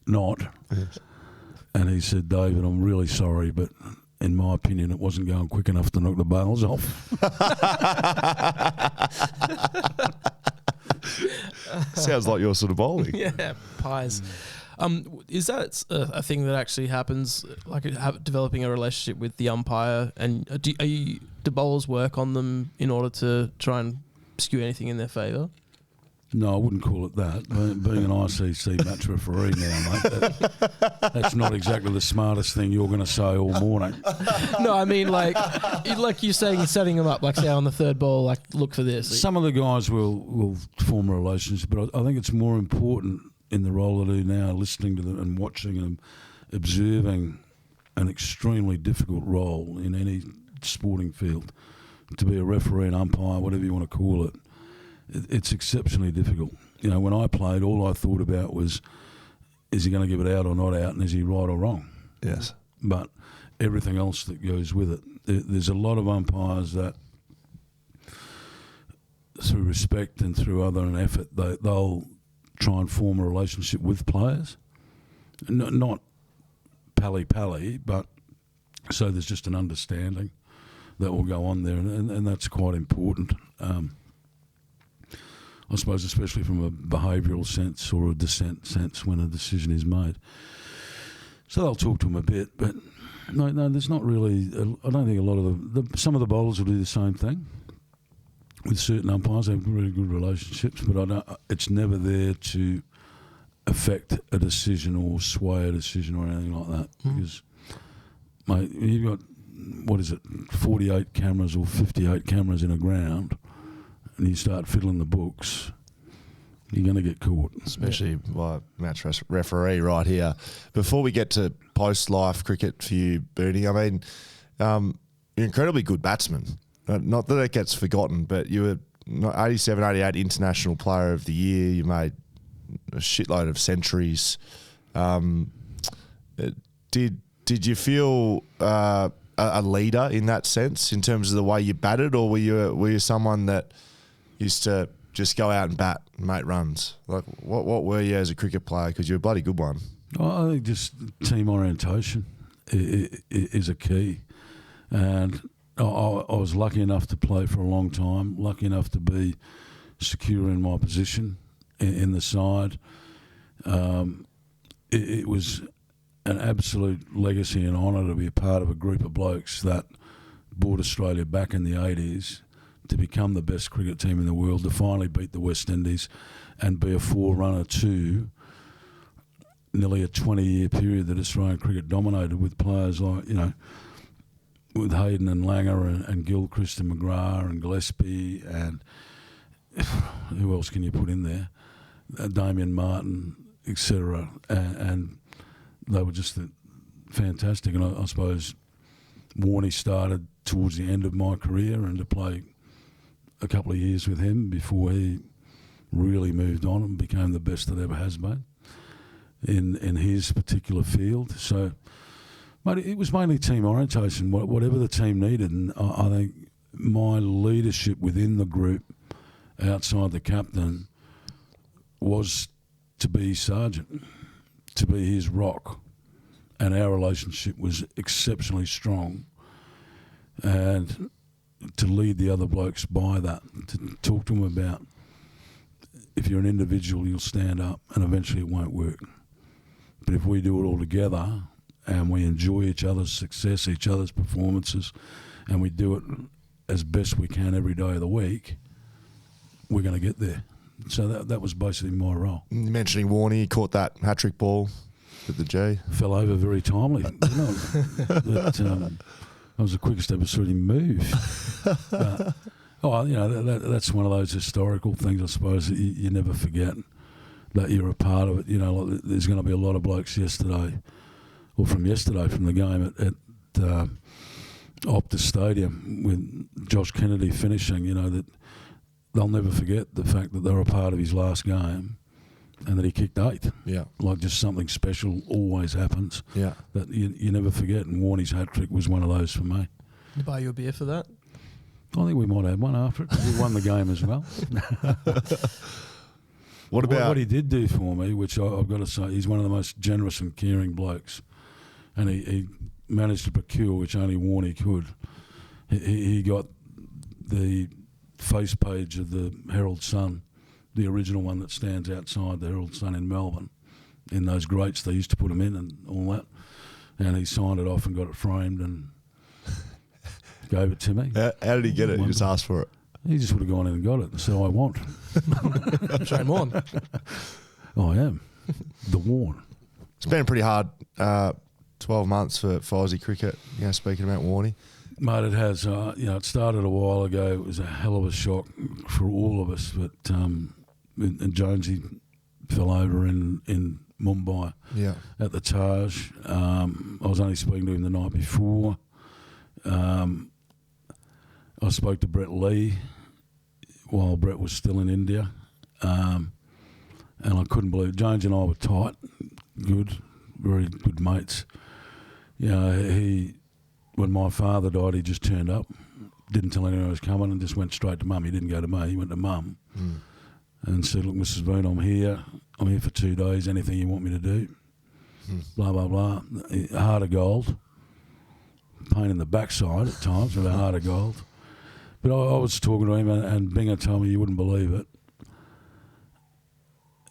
not? Yes. And he said, David, I'm really sorry, but in my opinion, it wasn't going quick enough to knock the bails off. Sounds like your sort of bowling. Yeah, pies. Is that a thing that actually happens, like developing a relationship with the umpire? And do bowlers work on them in order to try and skew anything in their favour? No, I wouldn't call it that. Being an ICC match referee now, mate, that's not exactly the smartest thing you're going to say all morning. No, I mean, like you're saying, setting them up, like say on the third ball, like look for this. Some of the guys will form a relationship, but I think it's more important in the role I do now, listening to them and watching them, observing an extremely difficult role in any sporting field. To be a referee, an umpire, whatever you want to call it, it's exceptionally difficult. You know, when I played, all I thought about was, is he going to give it out or not out, and is he right or wrong? Yes. But everything else that goes with it. There's a lot of umpires that, through respect and through other effort, they'll try and form a relationship with players. Not pally, but so there's just an understanding that will go on there, and that's quite important. I suppose, especially from a behavioural sense or a dissent sense when a decision is made. So they'll talk to them a bit, but no, there's not really. I don't think a lot of some of the bowlers will do the same thing with certain umpires. They have really good relationships, but it's never there to affect a decision or sway a decision or anything like that. Because, mate, you've got 48 cameras or 58 cameras in a ground, and you start fiddling the books, you're going to get caught. Especially by match referee right here. Before we get to post-life cricket for you, Booney, I mean, you're an incredibly good batsman. Not that it gets forgotten, but you were 87, 88 International Player of the Year. You made a shitload of centuries. Did you feel a leader in that sense, in terms of the way you batted, or were you someone that used to just go out and bat and make runs? Like, what were you as a cricket player? Because you're a bloody good one. I think just team orientation is a key. And I was lucky enough to play for a long time, lucky enough to be secure in my position in the side. It was an absolute legacy and honour to be a part of a group of blokes that brought Australia back in the 80s to become the best cricket team in the world, to finally beat the West Indies and be a forerunner to nearly a 20-year period that Australian cricket dominated, with players like, with Hayden and Langer and Gilchrist and McGrath and Gillespie and who else can you put in there? Damien Martin, etc. And they were just fantastic. And I suppose Warnie started towards the end of my career, and to play a couple of years with him before he really moved on and became the best that ever has been in his particular field. So, mate, it was mainly team orientation, whatever the team needed. And I think my leadership within the group, outside the captain, was to be sergeant, to be his rock. And our relationship was exceptionally strong. And to lead the other blokes by that, to talk to them about, if you're an individual, you'll stand up and eventually it won't work. But if we do it all together and we enjoy each other's success, each other's performances, and we do it as best we can every day of the week, we're going to get there. So that was basically my role. You're mentioning Warnie, he caught that hat-trick ball at the G. Fell over very timely. That was the quickest I ever saw him move. That's one of those historical things, I suppose, that you never forget, that you're a part of it. Like there's going to be a lot of blokes from the game at Optus Stadium with Josh Kennedy finishing, that they'll never forget the fact that they were a part of his last game and that he kicked 8. Yeah. Like, just something special always happens. Yeah. That you never forget, and Warnie's hat-trick was one of those for me. To buy you a beer for that? I think we might have one after it. We won the game as well. What he did do for me, which I've got to say, he's one of the most generous and caring blokes, and he managed to procure, which only Warnie could. He got the face page of the Herald Sun, the original one that stands outside the Herald Sun in Melbourne, in those grates they used to put them in and all that, and he signed it off and got it framed and gave it to me. How did he get it? He just asked for it? He just would have gone in and got it and said, I want. Shame on. I am. The Warn. It's been a pretty hard 12 months for Aussie cricket, speaking about Warnie. Mate, it has. It started a while ago. It was a hell of a shock for all of us. But and Jonesy fell over in Mumbai at the Taj. I was only speaking to him the night before. I spoke to Brett Lee while Brett was still in India. And I couldn't believe it. Jones and I were tight, good, very good mates. When my father died, he just turned up, didn't tell anyone he was coming, and just went straight to Mum. He didn't go to me, he went to Mum and said, look, Mrs. Boon, I'm here for 2 days, anything you want me to do, blah, blah, blah. Heart of gold, pain in the backside at times, but a heart of gold. But I was talking to him, and Binger told me, you wouldn't believe it,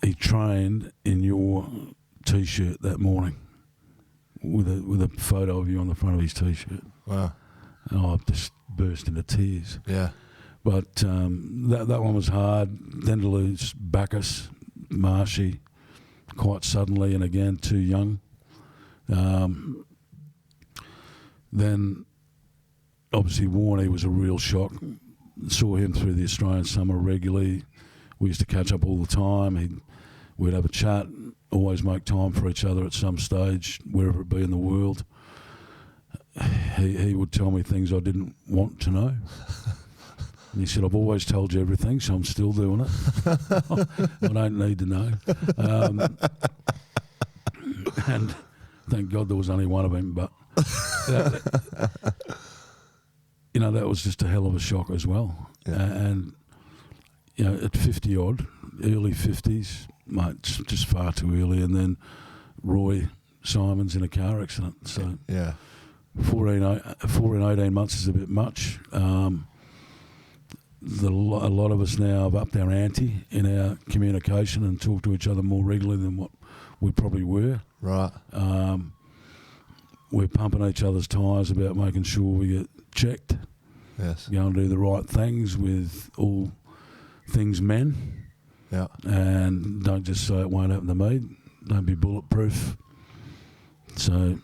he trained in your T-shirt that morning. With a photo of you on the front of his T-shirt. Wow. And I just burst into tears. Yeah. But that one was hard. Then to lose Bacchus, Marshy, quite suddenly, and again, too young. Then, obviously, Warnie was a real shock. Saw him through the Australian summer regularly. We used to catch up all the time. We'd have a chat, always make time for each other at some stage, wherever it be in the world. He would tell me things I didn't want to know. And he said, I've always told you everything, so I'm still doing it. I don't need to know. And thank God there was only one of him, but that was just a hell of a shock as well. Yeah. And at 50 odd, early 50s, mate, just far too early. And then Roy Simons in a car accident. So 18 months is a bit much. A lot of us now have upped our ante in our communication and talk to each other more regularly than what we probably were. Right. We're pumping each other's tyres about making sure we get checked. Yes. Go and do the right things with all things men. Yeah. And don't just say it won't happen to me. Don't be bulletproof. So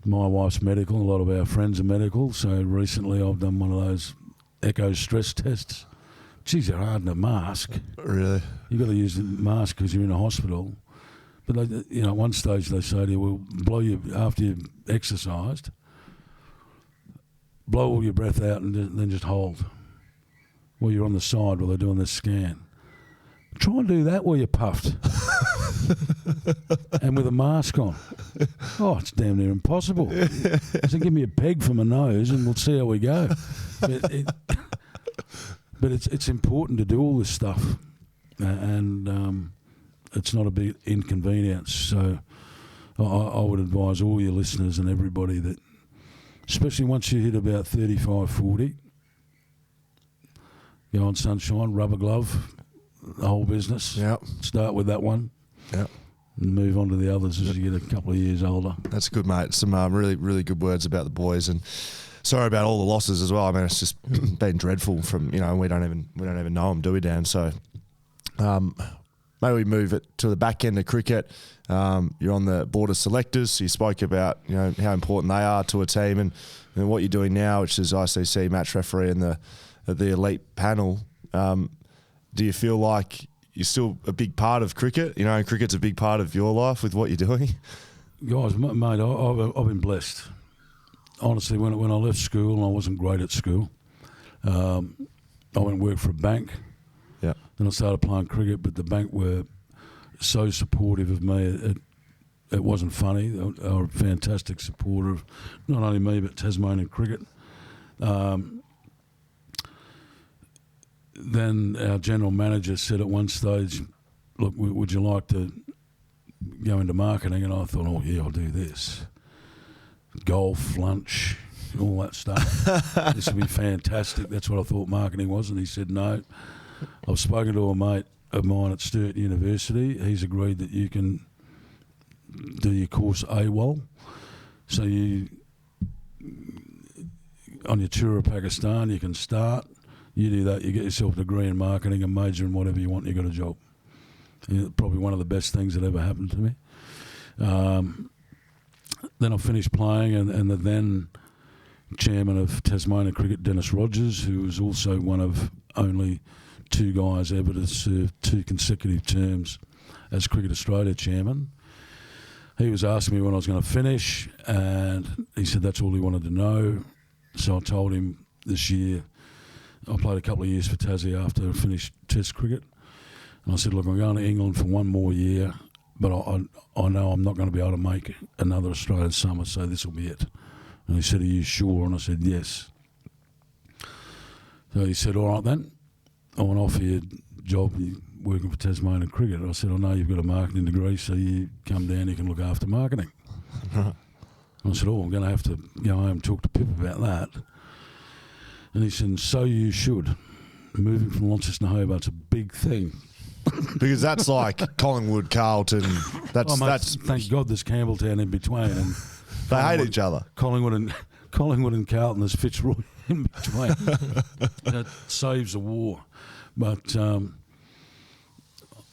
my wife's medical. A lot of our friends are medical. So recently I've done one of those echo stress tests. Geez, they're hard in a mask. Really? You've got to use the mask because you're in a hospital. But at one stage they say to you, "We'll blow you after you've exercised. Blow all your breath out and then just hold." Well, you're on the side while they're doing this scan. Try and do that while you're puffed. And with a mask on. Oh, it's damn near impossible. So give me a peg for my nose and we'll see how we go. But it's important to do all this stuff. And it's not a big inconvenience. So I would advise all your listeners and everybody that, especially once you hit about 35, 40, go on sunshine, rubber glove, the whole business. Yep. Start with that one. Yep. And move on to the others as you get a couple of years older. That's good, mate. Some really, really good words about the boys, and sorry about all the losses as well. I mean, it's just been dreadful. From we don't even know them, do we, Dan? So, maybe we move it to the back end of cricket. You're on the board of selectors. So you spoke about how important they are to a team, and what you're doing now, which is ICC match referee and the elite panel. Do you feel like you're still a big part of cricket? Cricket's a big part of your life with what you're doing. Guys, mate, I've been blessed. Honestly, when I left school, and I wasn't great at school, I went and worked for a bank. Yeah. Then I started playing cricket, but the bank were so supportive of me. It wasn't funny. They were a fantastic supporter of not only me but Tasmanian cricket. Then our general manager said at one stage, look, would you like to go into marketing? And I thought, oh, yeah, I'll do this. Golf, lunch, all that stuff. This would be fantastic. That's what I thought marketing was. And he said, no. I've spoken to a mate of mine at Sturt University. He's agreed that you can do your course AWOL. So you, on your tour of Pakistan, you can start. You do that, you get yourself a degree in marketing and major in whatever you want, you got a job. Probably one of the best things that ever happened to me. Then I finished playing, and the then chairman of Tasmanian Cricket, Dennis Rogers, who was also one of only 2 guys ever to serve 2 consecutive terms as Cricket Australia chairman. He was asking me when I was going to finish, and he said that's all he wanted to know. So I told him this year, I played a couple of years for Tassie after I finished Test cricket. And I said, look, I'm going to England for 1 more year, but I know I'm not going to be able to make another Australian summer, so this will be it. And he said, are you sure? And I said, yes. So he said, all right then, I want to offer you a job working for Tasmanian Cricket. I said, I know you've got a marketing degree, so you come down, you can look after marketing. And I said, oh, I'm going to have to go home and talk to Pip about that. And he said, so you should. Moving from Launceston to Hobart's a big thing. Because that's like Collingwood, Carlton. That's thank God there's Campbelltown in between. And they hate each other. Collingwood and Carlton, there's Fitzroy in between. That saves a war. But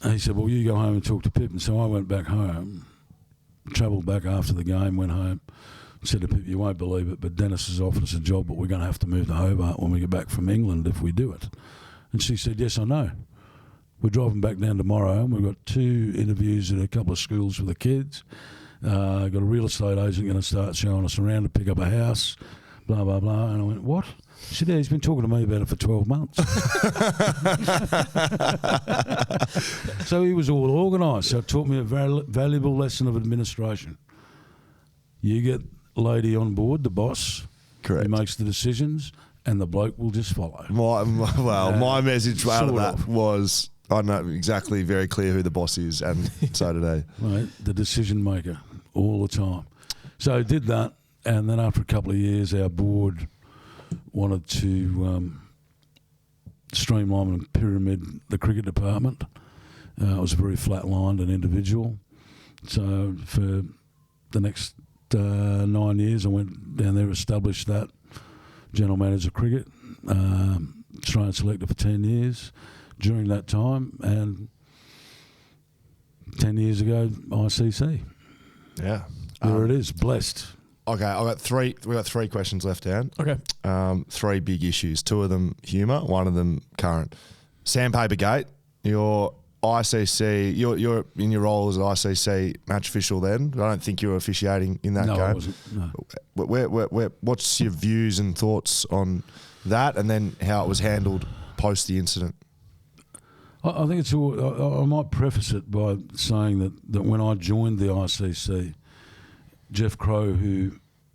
he said, well, you go home and talk to Pip. And so I went back home, travelled back after the game, went home. Said to Pip, you won't believe it, but Dennis has offered us a job, but we're going to have to move to Hobart when we get back from England if we do it. And she said, yes, I know. We're driving back down tomorrow, and we've got 2 interviews at a couple of schools for the kids. Got a real estate agent going to start showing us around to pick up a house, blah, blah, blah. And I went, what? She said, yeah, he's been talking to me about it for 12 months. So he was all organised. So it taught me a very valuable lesson of administration. You get lady on board, the boss, correct, who makes the decisions, and the bloke will just follow. My message out of that was, I know exactly, very clear who the boss is, and so did he. Right, the decision maker all the time. So I did that, and then after a couple of years, our board wanted to streamline and pyramid the cricket department. I was very flat-lined and individual. So for the next 9 years, I went down there, established that, general manager of cricket, Australian selector for 10 years during that time, and 10 years ago, ICC. Yeah. There it is, blessed. Okay, we got 3 questions left, Dan. Okay. 3 big issues, 2 of them humour, 1 of them current. Sandpaper Gate, your ICC, you're in your role as ICC match official then. I don't think you were officiating in that game. No, I wasn't. No. What's your views and thoughts on that, and then how it was handled post the incident? I think it's all, I might preface it by saying that when I joined the ICC, Jeff Crow, who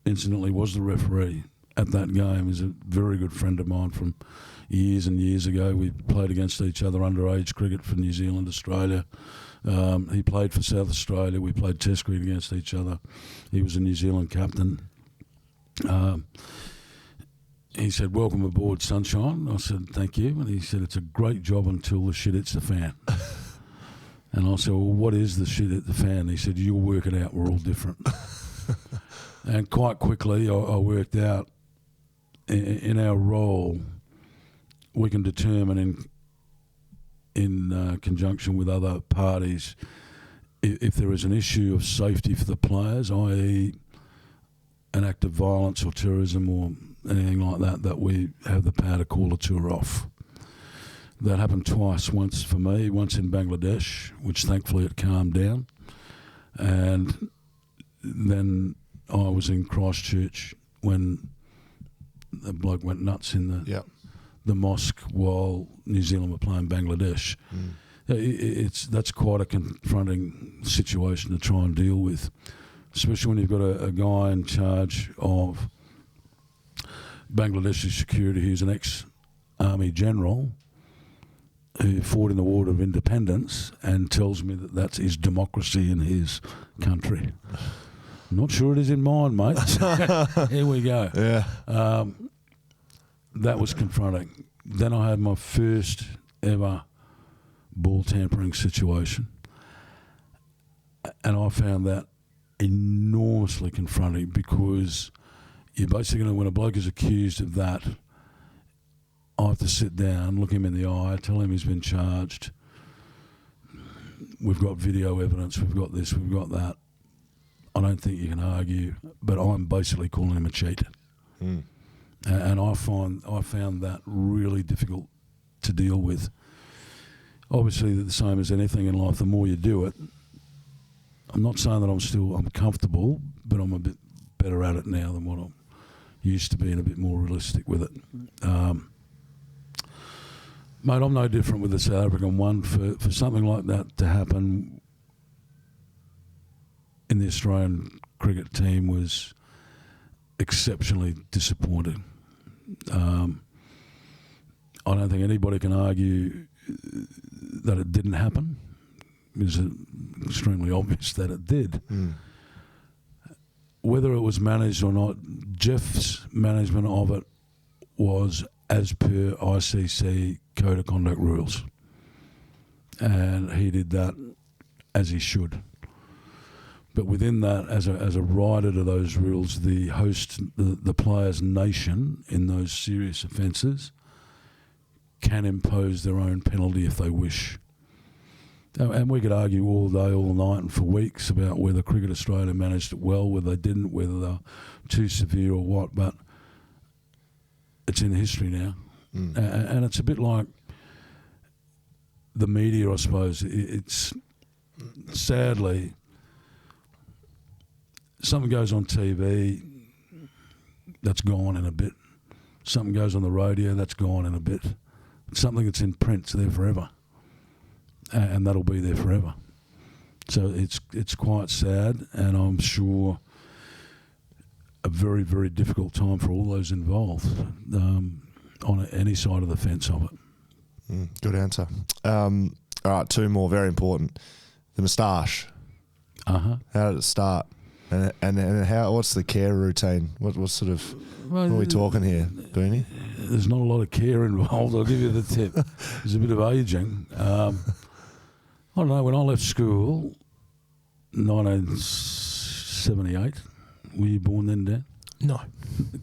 incidentally was the referee at that game, is a very good friend of mine from years and years ago. We played against each other underage cricket for New Zealand, Australia. He played for South Australia. We played Test cricket against each other. He was a New Zealand captain. He said, welcome aboard, Sunshine. I said, thank you. And he said, it's a great job until the shit hits the fan. And I said, well, what is the shit at the fan? He said, you'll work it out. We're all different. And quite quickly, I worked out in our role, we can determine in conjunction with other parties if there is an issue of safety for the players, i.e. an act of violence or terrorism or anything like that we have the power to call a tour off. That happened twice, once for me, once in Bangladesh, which thankfully it calmed down, and then I was in Christchurch when the bloke went nuts in the mosque while New Zealand were playing Bangladesh. That's quite a confronting situation to try and deal with, especially when you've got a guy in charge of Bangladeshi security who's an ex-army general who fought in the War of Independence and tells me that that's his democracy in his country. Not sure it is in mine, mate. Here we go. Yeah. That was confronting. Then I had my first ever ball tampering situation. And I found that enormously confronting because you're basically, when a bloke is accused of that, I have to sit down, look him in the eye, tell him he's been charged. We've got video evidence, we've got this, we've got that. I don't think you can argue, but I'm basically calling him a cheat. Mm. And I found that really difficult to deal with. Obviously, the same as anything in life, the more you do it, I'm not saying that I'm comfortable, but I'm a bit better at it now than what I used to be and a bit more realistic with it. Mate, I'm no different with the South African one. For something like that to happen in the Australian cricket team was exceptionally disappointing. I don't think anybody can argue that it didn't happen. It's extremely obvious that it did. Mm. Whether it was managed or not, Jeff's management of it was as per ICC Code of Conduct rules. And he did that as he should. But within that, as a rider to those rules, the host, the player's nation in those serious offences can impose their own penalty if they wish. And we could argue all day, all night and for weeks about whether Cricket Australia managed it well, whether they didn't, whether they're too severe or what, but it's in history now. Mm. And it's a bit like the media, I suppose. It's sadly, something goes on TV, that's gone in a bit. Something goes on the radio, that's gone in a bit. Something that's in print, it's there forever. And that'll be there forever. So it's quite sad, and I'm sure a very, very difficult time for all those involved on any side of the fence of it. Good answer. All right, two more, very important. The moustache. Uh-huh. How did it start? And how? What's the care routine? What sort of? What are we talking here, Booney? There's not a lot of care involved. I'll give you the tip. There's a bit of ageing. I don't know, when I left school, 1978, were you born then, Dan? No.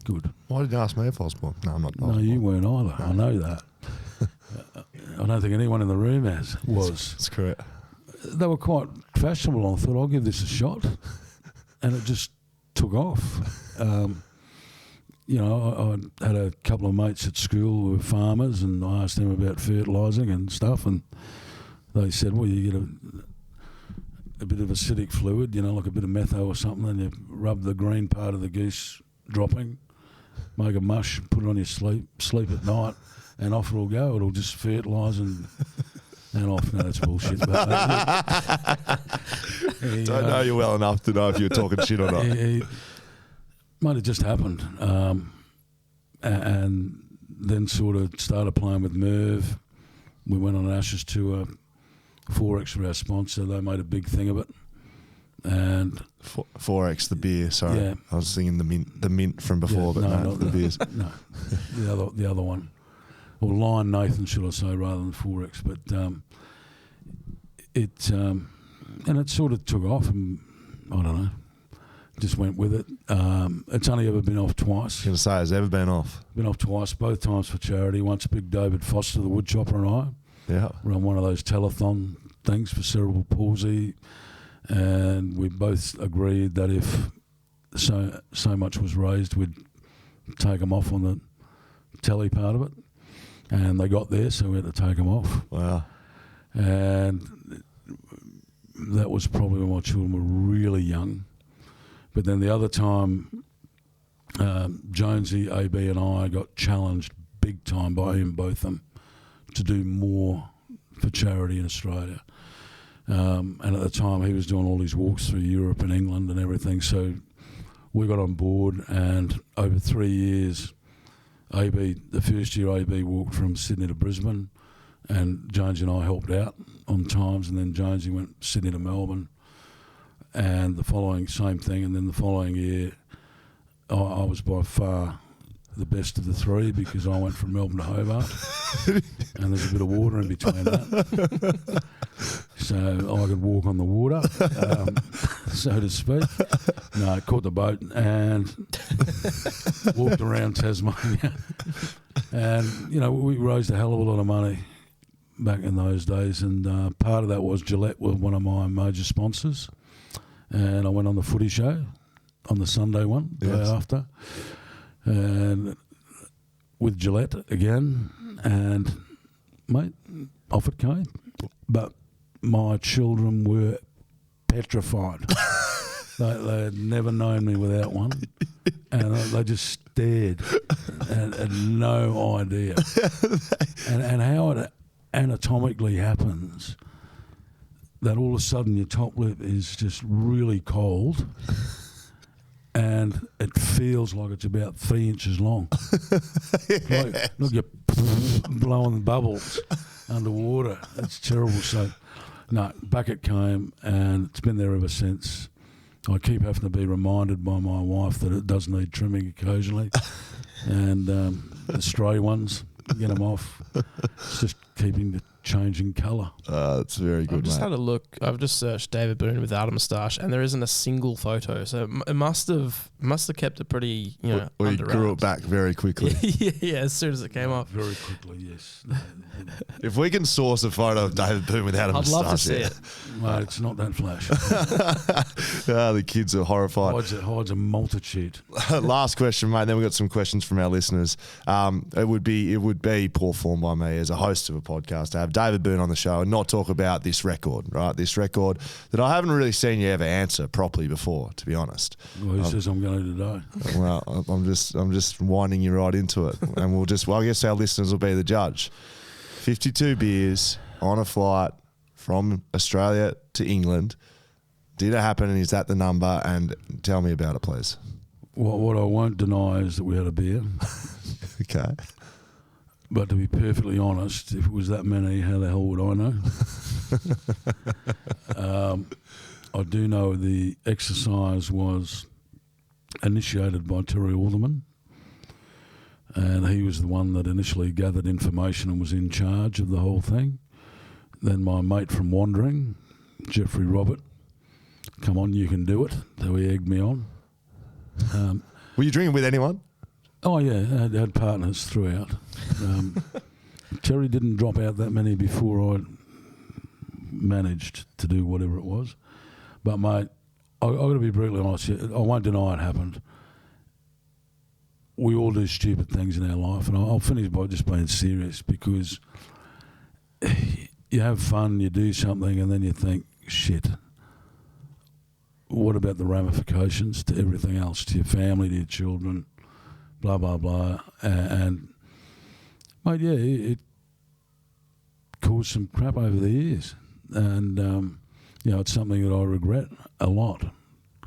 Good. Why did you ask me if I was born? No, I'm not. No, you weren't either. No. I know that. I don't think anyone in the room was. That's correct. They were quite fashionable. I thought, I'll give this a shot. And it just took off. I had a couple of mates at school who were farmers, and I asked them about fertilising and stuff, and they said, well, you get a bit of acidic fluid, like a bit of metho or something, and you rub the green part of the goose dropping, make a mush, put it on your sleep at night, and off it'll go. It'll just fertilise and off. No, that's bullshit. But, Don't know you well enough to know if you're talking shit or not. Mate, it just happened. And then sort of started playing with Merv. We went on an Ashes tour. 4X for our sponsor. They made a big thing of it. And 4X, the beer, sorry. Yeah. I was thinking the mint from before, but no, not the beers. No, the other one. Or Lion Nathan, should I say, rather than 4X. But it sort of took off, and I don't know, just went with it. It's only ever been off twice. I was going to say, has it ever been off? Been off twice, both times for charity. Once Big David Foster, the woodchopper, and I. Yeah, run one of those telethon things for cerebral palsy, and we both agreed that if so much was raised, we'd take them off on the telly part of it, and they got there, so we had to take them off. Wow. And that was probably when my children were really young. But then the other time, Jonesy, AB and I got challenged big time by him, both of them, to do more for charity in Australia. And at the time he was doing all these walks through Europe and England and everything, so we got on board, and over 3 years the first year AB walked from Sydney to Brisbane, and Jonesy and I helped out on times, and then Jonesy went Sydney to Melbourne, and the following same thing, and then the following year I was by far the best of the three because I went from Melbourne to Hobart, and there's a bit of water in between that, so I could walk on the water, so to speak. No, I caught the boat and walked around Tasmania, and we raised a hell of a lot of money back in those days, and part of that was Gillette were one of my major sponsors, and I went on the footy show on the Sunday one, day after, and with Gillette again, and mate, off it came. But my children were petrified. They had never known me without one, and they just stared and had no idea. and how it anatomically happens that all of a sudden your top lip is just really cold and it feels like it's about 3 inches long. Look, you're blowing bubbles underwater. It's terrible. So, no, back it came, and it's been there ever since. I keep having to be reminded by my wife that it does need trimming occasionally, and the stray ones, get them off. It's just keeping the changing colour. That's very good, I've just had a look. I've just searched David Boon without a moustache, and there isn't a single photo. So it must have kept it pretty, We grew it back very quickly. yeah, as soon as it came up. Very quickly, yes. If we can source a photo of David Boon without a moustache, I'd love to see it. Mate, it's not that flash. The kids are horrified. Hides a multitude. Last question, mate. Then we've got some questions from our listeners. It would be poor form by me as a host of a podcast to have David Boon on the show and not talk about this record, right? This record that I haven't really seen you ever answer properly before, to be honest. Well, who says I'm going to today? Well, I'm just winding you right into it, and I guess our listeners will be the judge. 52 beers on a flight from Australia to England. Did it happen, and is that the number? And tell me about it, please. What I won't deny is that we had a beer. Okay. But to be perfectly honest, if it was that many, how the hell would I know? I do know the exercise was initiated by Terry Alderman, and he was the one that initially gathered information and was in charge of the whole thing. Then my mate from Wandering, Jeffrey Robert, come on, you can do it. So he egged me on. Were you drinking with anyone? Oh, yeah, I had partners throughout. Terry didn't drop out that many before I managed to do whatever it was. But, mate, I've got to be brutally honest here. I won't deny it happened. We all do stupid things in our life, and I'll finish by just being serious, because you have fun, you do something, and then you think, shit, what about the ramifications to everything else, to your family, to your children, blah, blah, blah. And mate, yeah, it caused some crap over the years. And, it's something that I regret a lot.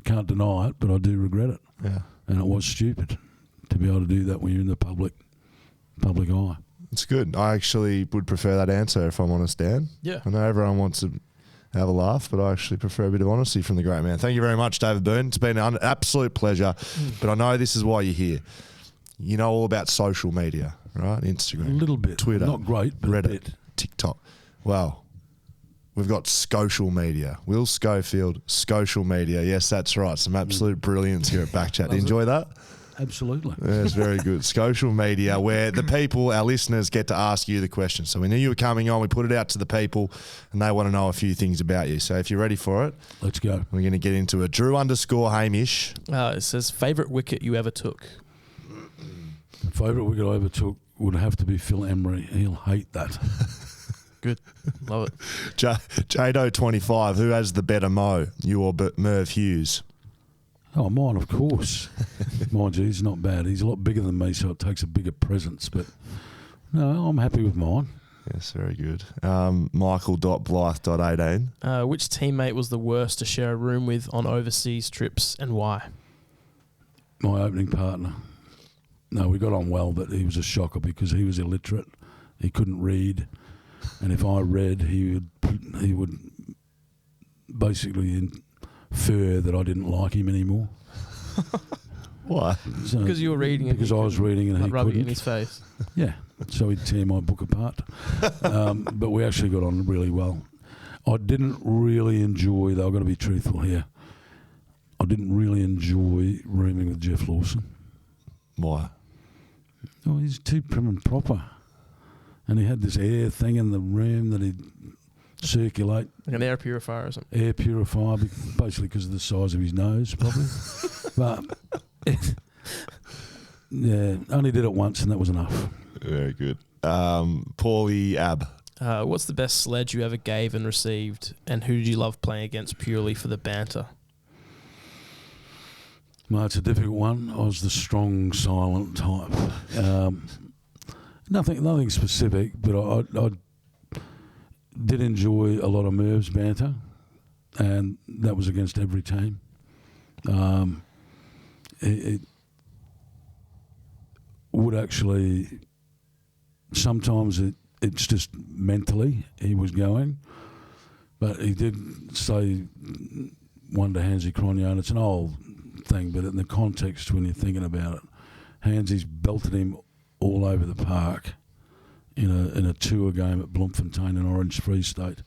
Can't deny it, but I do regret it. Yeah. And it was stupid to be able to do that when you're in the public eye. It's good. I actually would prefer that answer, if I'm honest, Dan. Yeah. I know everyone wants to have a laugh, but I actually prefer a bit of honesty from the great man. Thank you very much, David Boon. It's been an absolute pleasure, but I know this is why you're here. You know all about social media, right? Instagram. A little bit. Twitter. Not great, but Reddit. a bit. TikTok. Well, we've got social media. Will Schofield, social media. Yes, that's right. Some absolute brilliance here at BackChat. Enjoy that? Absolutely. Yeah, it's very good. Social media, where the people, our listeners, get to ask you the questions. So we knew you were coming on. We put it out to the people, and they want to know a few things about you. So if you're ready for it, let's go. We're going to get into it. Drew_Hamish. It says, favourite wicket you ever took? Favourite wicket I ever took would have to be Phil Emery. He'll hate that. Good. Love it. Jado25, who has the better mo, you or Merv Hughes? Oh, mine, of course. Mind you, he's not bad. He's a lot bigger than me, so it takes a bigger presence. But, no, I'm happy with mine. Yes, very good. Michael.Blythe.18. Which teammate was the worst to share a room with on overseas trips, and why? My opening partner. No, we got on well, but he was a shocker because he was illiterate. He couldn't read, and if I read, he would basically infer that I didn't like him anymore. Why? So because you were reading it. Because I was reading and he rub couldn't. It in his face. Yeah, so he'd tear my book apart. But we actually got on really well. I didn't really enjoy, though I've got to be truthful here, I didn't really enjoy rooming with Jeff Lawson. Why? Oh, he's too prim and proper. And he had this air thing in the room that he'd circulate. Like an air purifier or something. Air purifier, basically because of the size of his nose, probably. But, yeah, only did it once and that was enough. Very good. Paulie Ab. What's the best sledge you ever gave and received, and who did you love playing against purely for the banter? Well, it's a difficult one. I was the strong, silent type. Nothing specific, but I did enjoy a lot of Merv's banter, and that was against every team. It would actually, sometimes it's just mentally he was going, but he did say one to Hansie Cronje, and it's an old thing, but in the context when you're thinking about it, Hansie's belted him all over the park in a tour game at Bloemfontein in Orange Free State,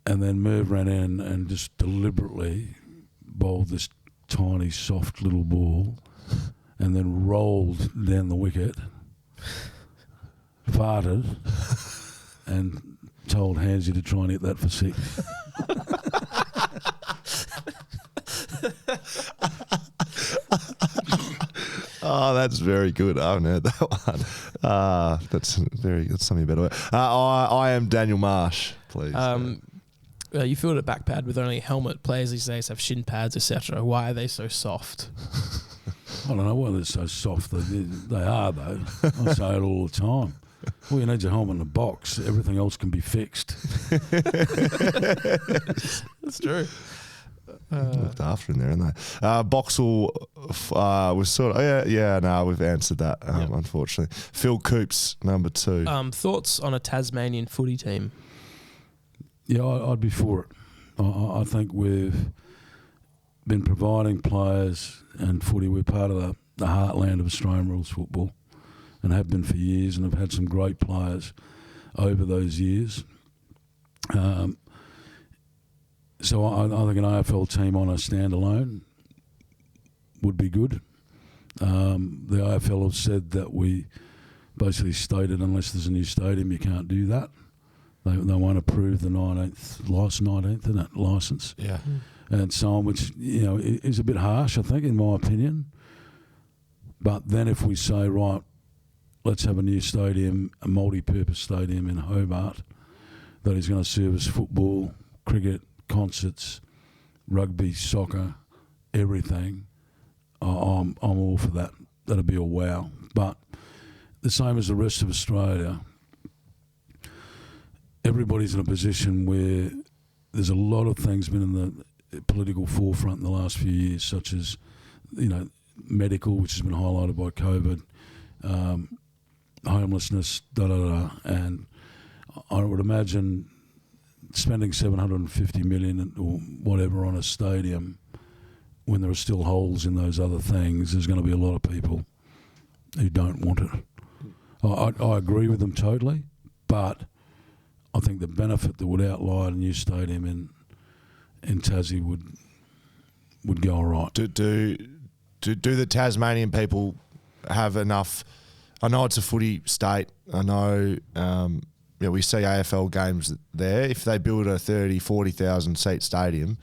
and then Merv ran in and just deliberately bowled this tiny soft little ball and then rolled down the wicket, farted and told Hansie to try and hit that for six. Oh, that's very good. I haven't heard that one. That's something better. I am Daniel Marsh, please. You filled a back pad with only a helmet. Players these days have shin pads, etc. Why are they so soft? I don't know why they're so soft. They are, though. I say it all the time. Well, you need your helmet in a box. Everything else can be fixed. That's true. Looked after in there, aren't they? Boxall was sort of... we've answered that, unfortunately. Phil Coops, number 2. Thoughts on a Tasmanian footy team? Yeah, I'd be for it. I think we've been providing players and footy. We're part of the heartland of Australian rules football and have been for years, and have had some great players over those years. So I think an AFL team on a standalone would be good. The AFL have said that we basically stated unless there's a new stadium, you can't do that. They won't approve the 19th isn't it, licence. Yeah. And so on, which, is a bit harsh, I think, in my opinion. But then if we say, right, let's have a new stadium, a multi-purpose stadium in Hobart that is going to service football, cricket, concerts, rugby, soccer, everything, I'm all for that. That'd be a wow. But the same as the rest of Australia, everybody's in a position where there's a lot of things been in the political forefront in the last few years, such as, medical, which has been highlighted by COVID, homelessness, and I would imagine spending 750 million or whatever on a stadium when there are still holes in those other things, there's going to be a lot of people who don't want it. I agree with them totally, but I think the benefit that would outlie a new stadium in Tassie would go all right. Do the Tasmanian people have enough? I know it's a footy state. I know we see AFL games there. If they build a 30,000, 40,000 seat stadium,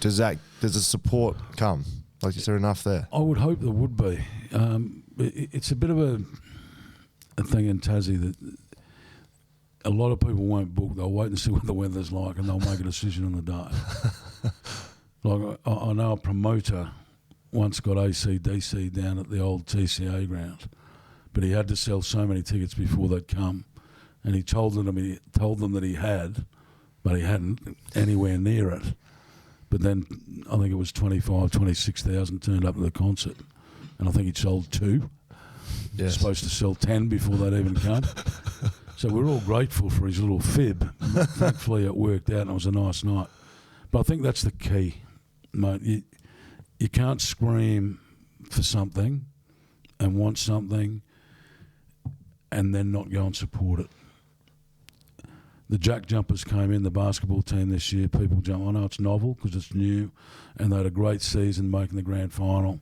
does the support come? Like, is there enough there? I would hope there would be. It's a bit of a thing in Tassie that a lot of people won't book. They'll wait and see what the weather's like, and they'll make a decision on the day. Like I know a promoter once got AC/DC down at the old TCA ground, but he had to sell so many tickets before they'd come, and he told them that he had, but he hadn't anywhere near it. But then I think it was 25,000, 26,000 turned up to the concert. and I think he'd sold 2. Yes. Supposed to sell 10 before they'd even come. So we're all grateful for his little fib. Thankfully it worked out and it was a nice night. But I think that's the key, mate. You can't scream for something and want something and then not go and support it. The Jack Jumpers came in, the basketball team this year. People jump, I know it's novel because it's new, and they had a great season making the grand final.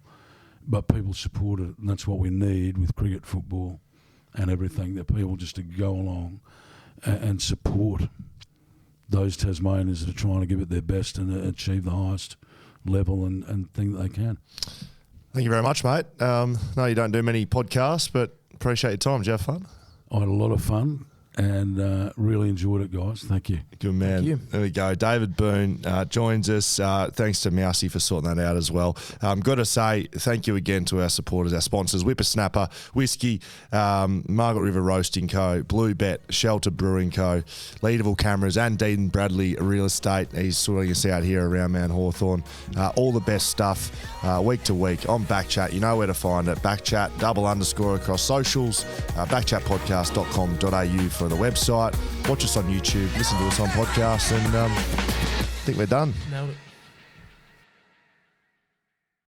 But people supported it, and that's what we need with cricket, football, and everything, that people just to go along and support those Tasmanians that are trying to give it their best and achieve the highest level and think that they can. Thank you very much, mate. No, you don't do many podcasts, but appreciate your time. Did you have fun? I had a lot of fun. And really enjoyed it, guys. Thank you. Good man. Thank you. There we go. David Boon joins us. Thanks to Mousy for sorting that out as well. Got to say thank you again to our supporters, our sponsors, Whippersnapper, Whiskey, Margaret River Roasting Co., Blue Bet, Shelter Brewing Co., Leaderville Cameras, and Dean Bradley Real Estate. He's sorting us out here around Mount Hawthorn. All the best stuff week to week on BackChat. You know where to find it. BackChat, _ across socials, backchatpodcast.com.au for the website. Watch us on YouTube, listen to us on podcasts, and I think we're done. Nailed it.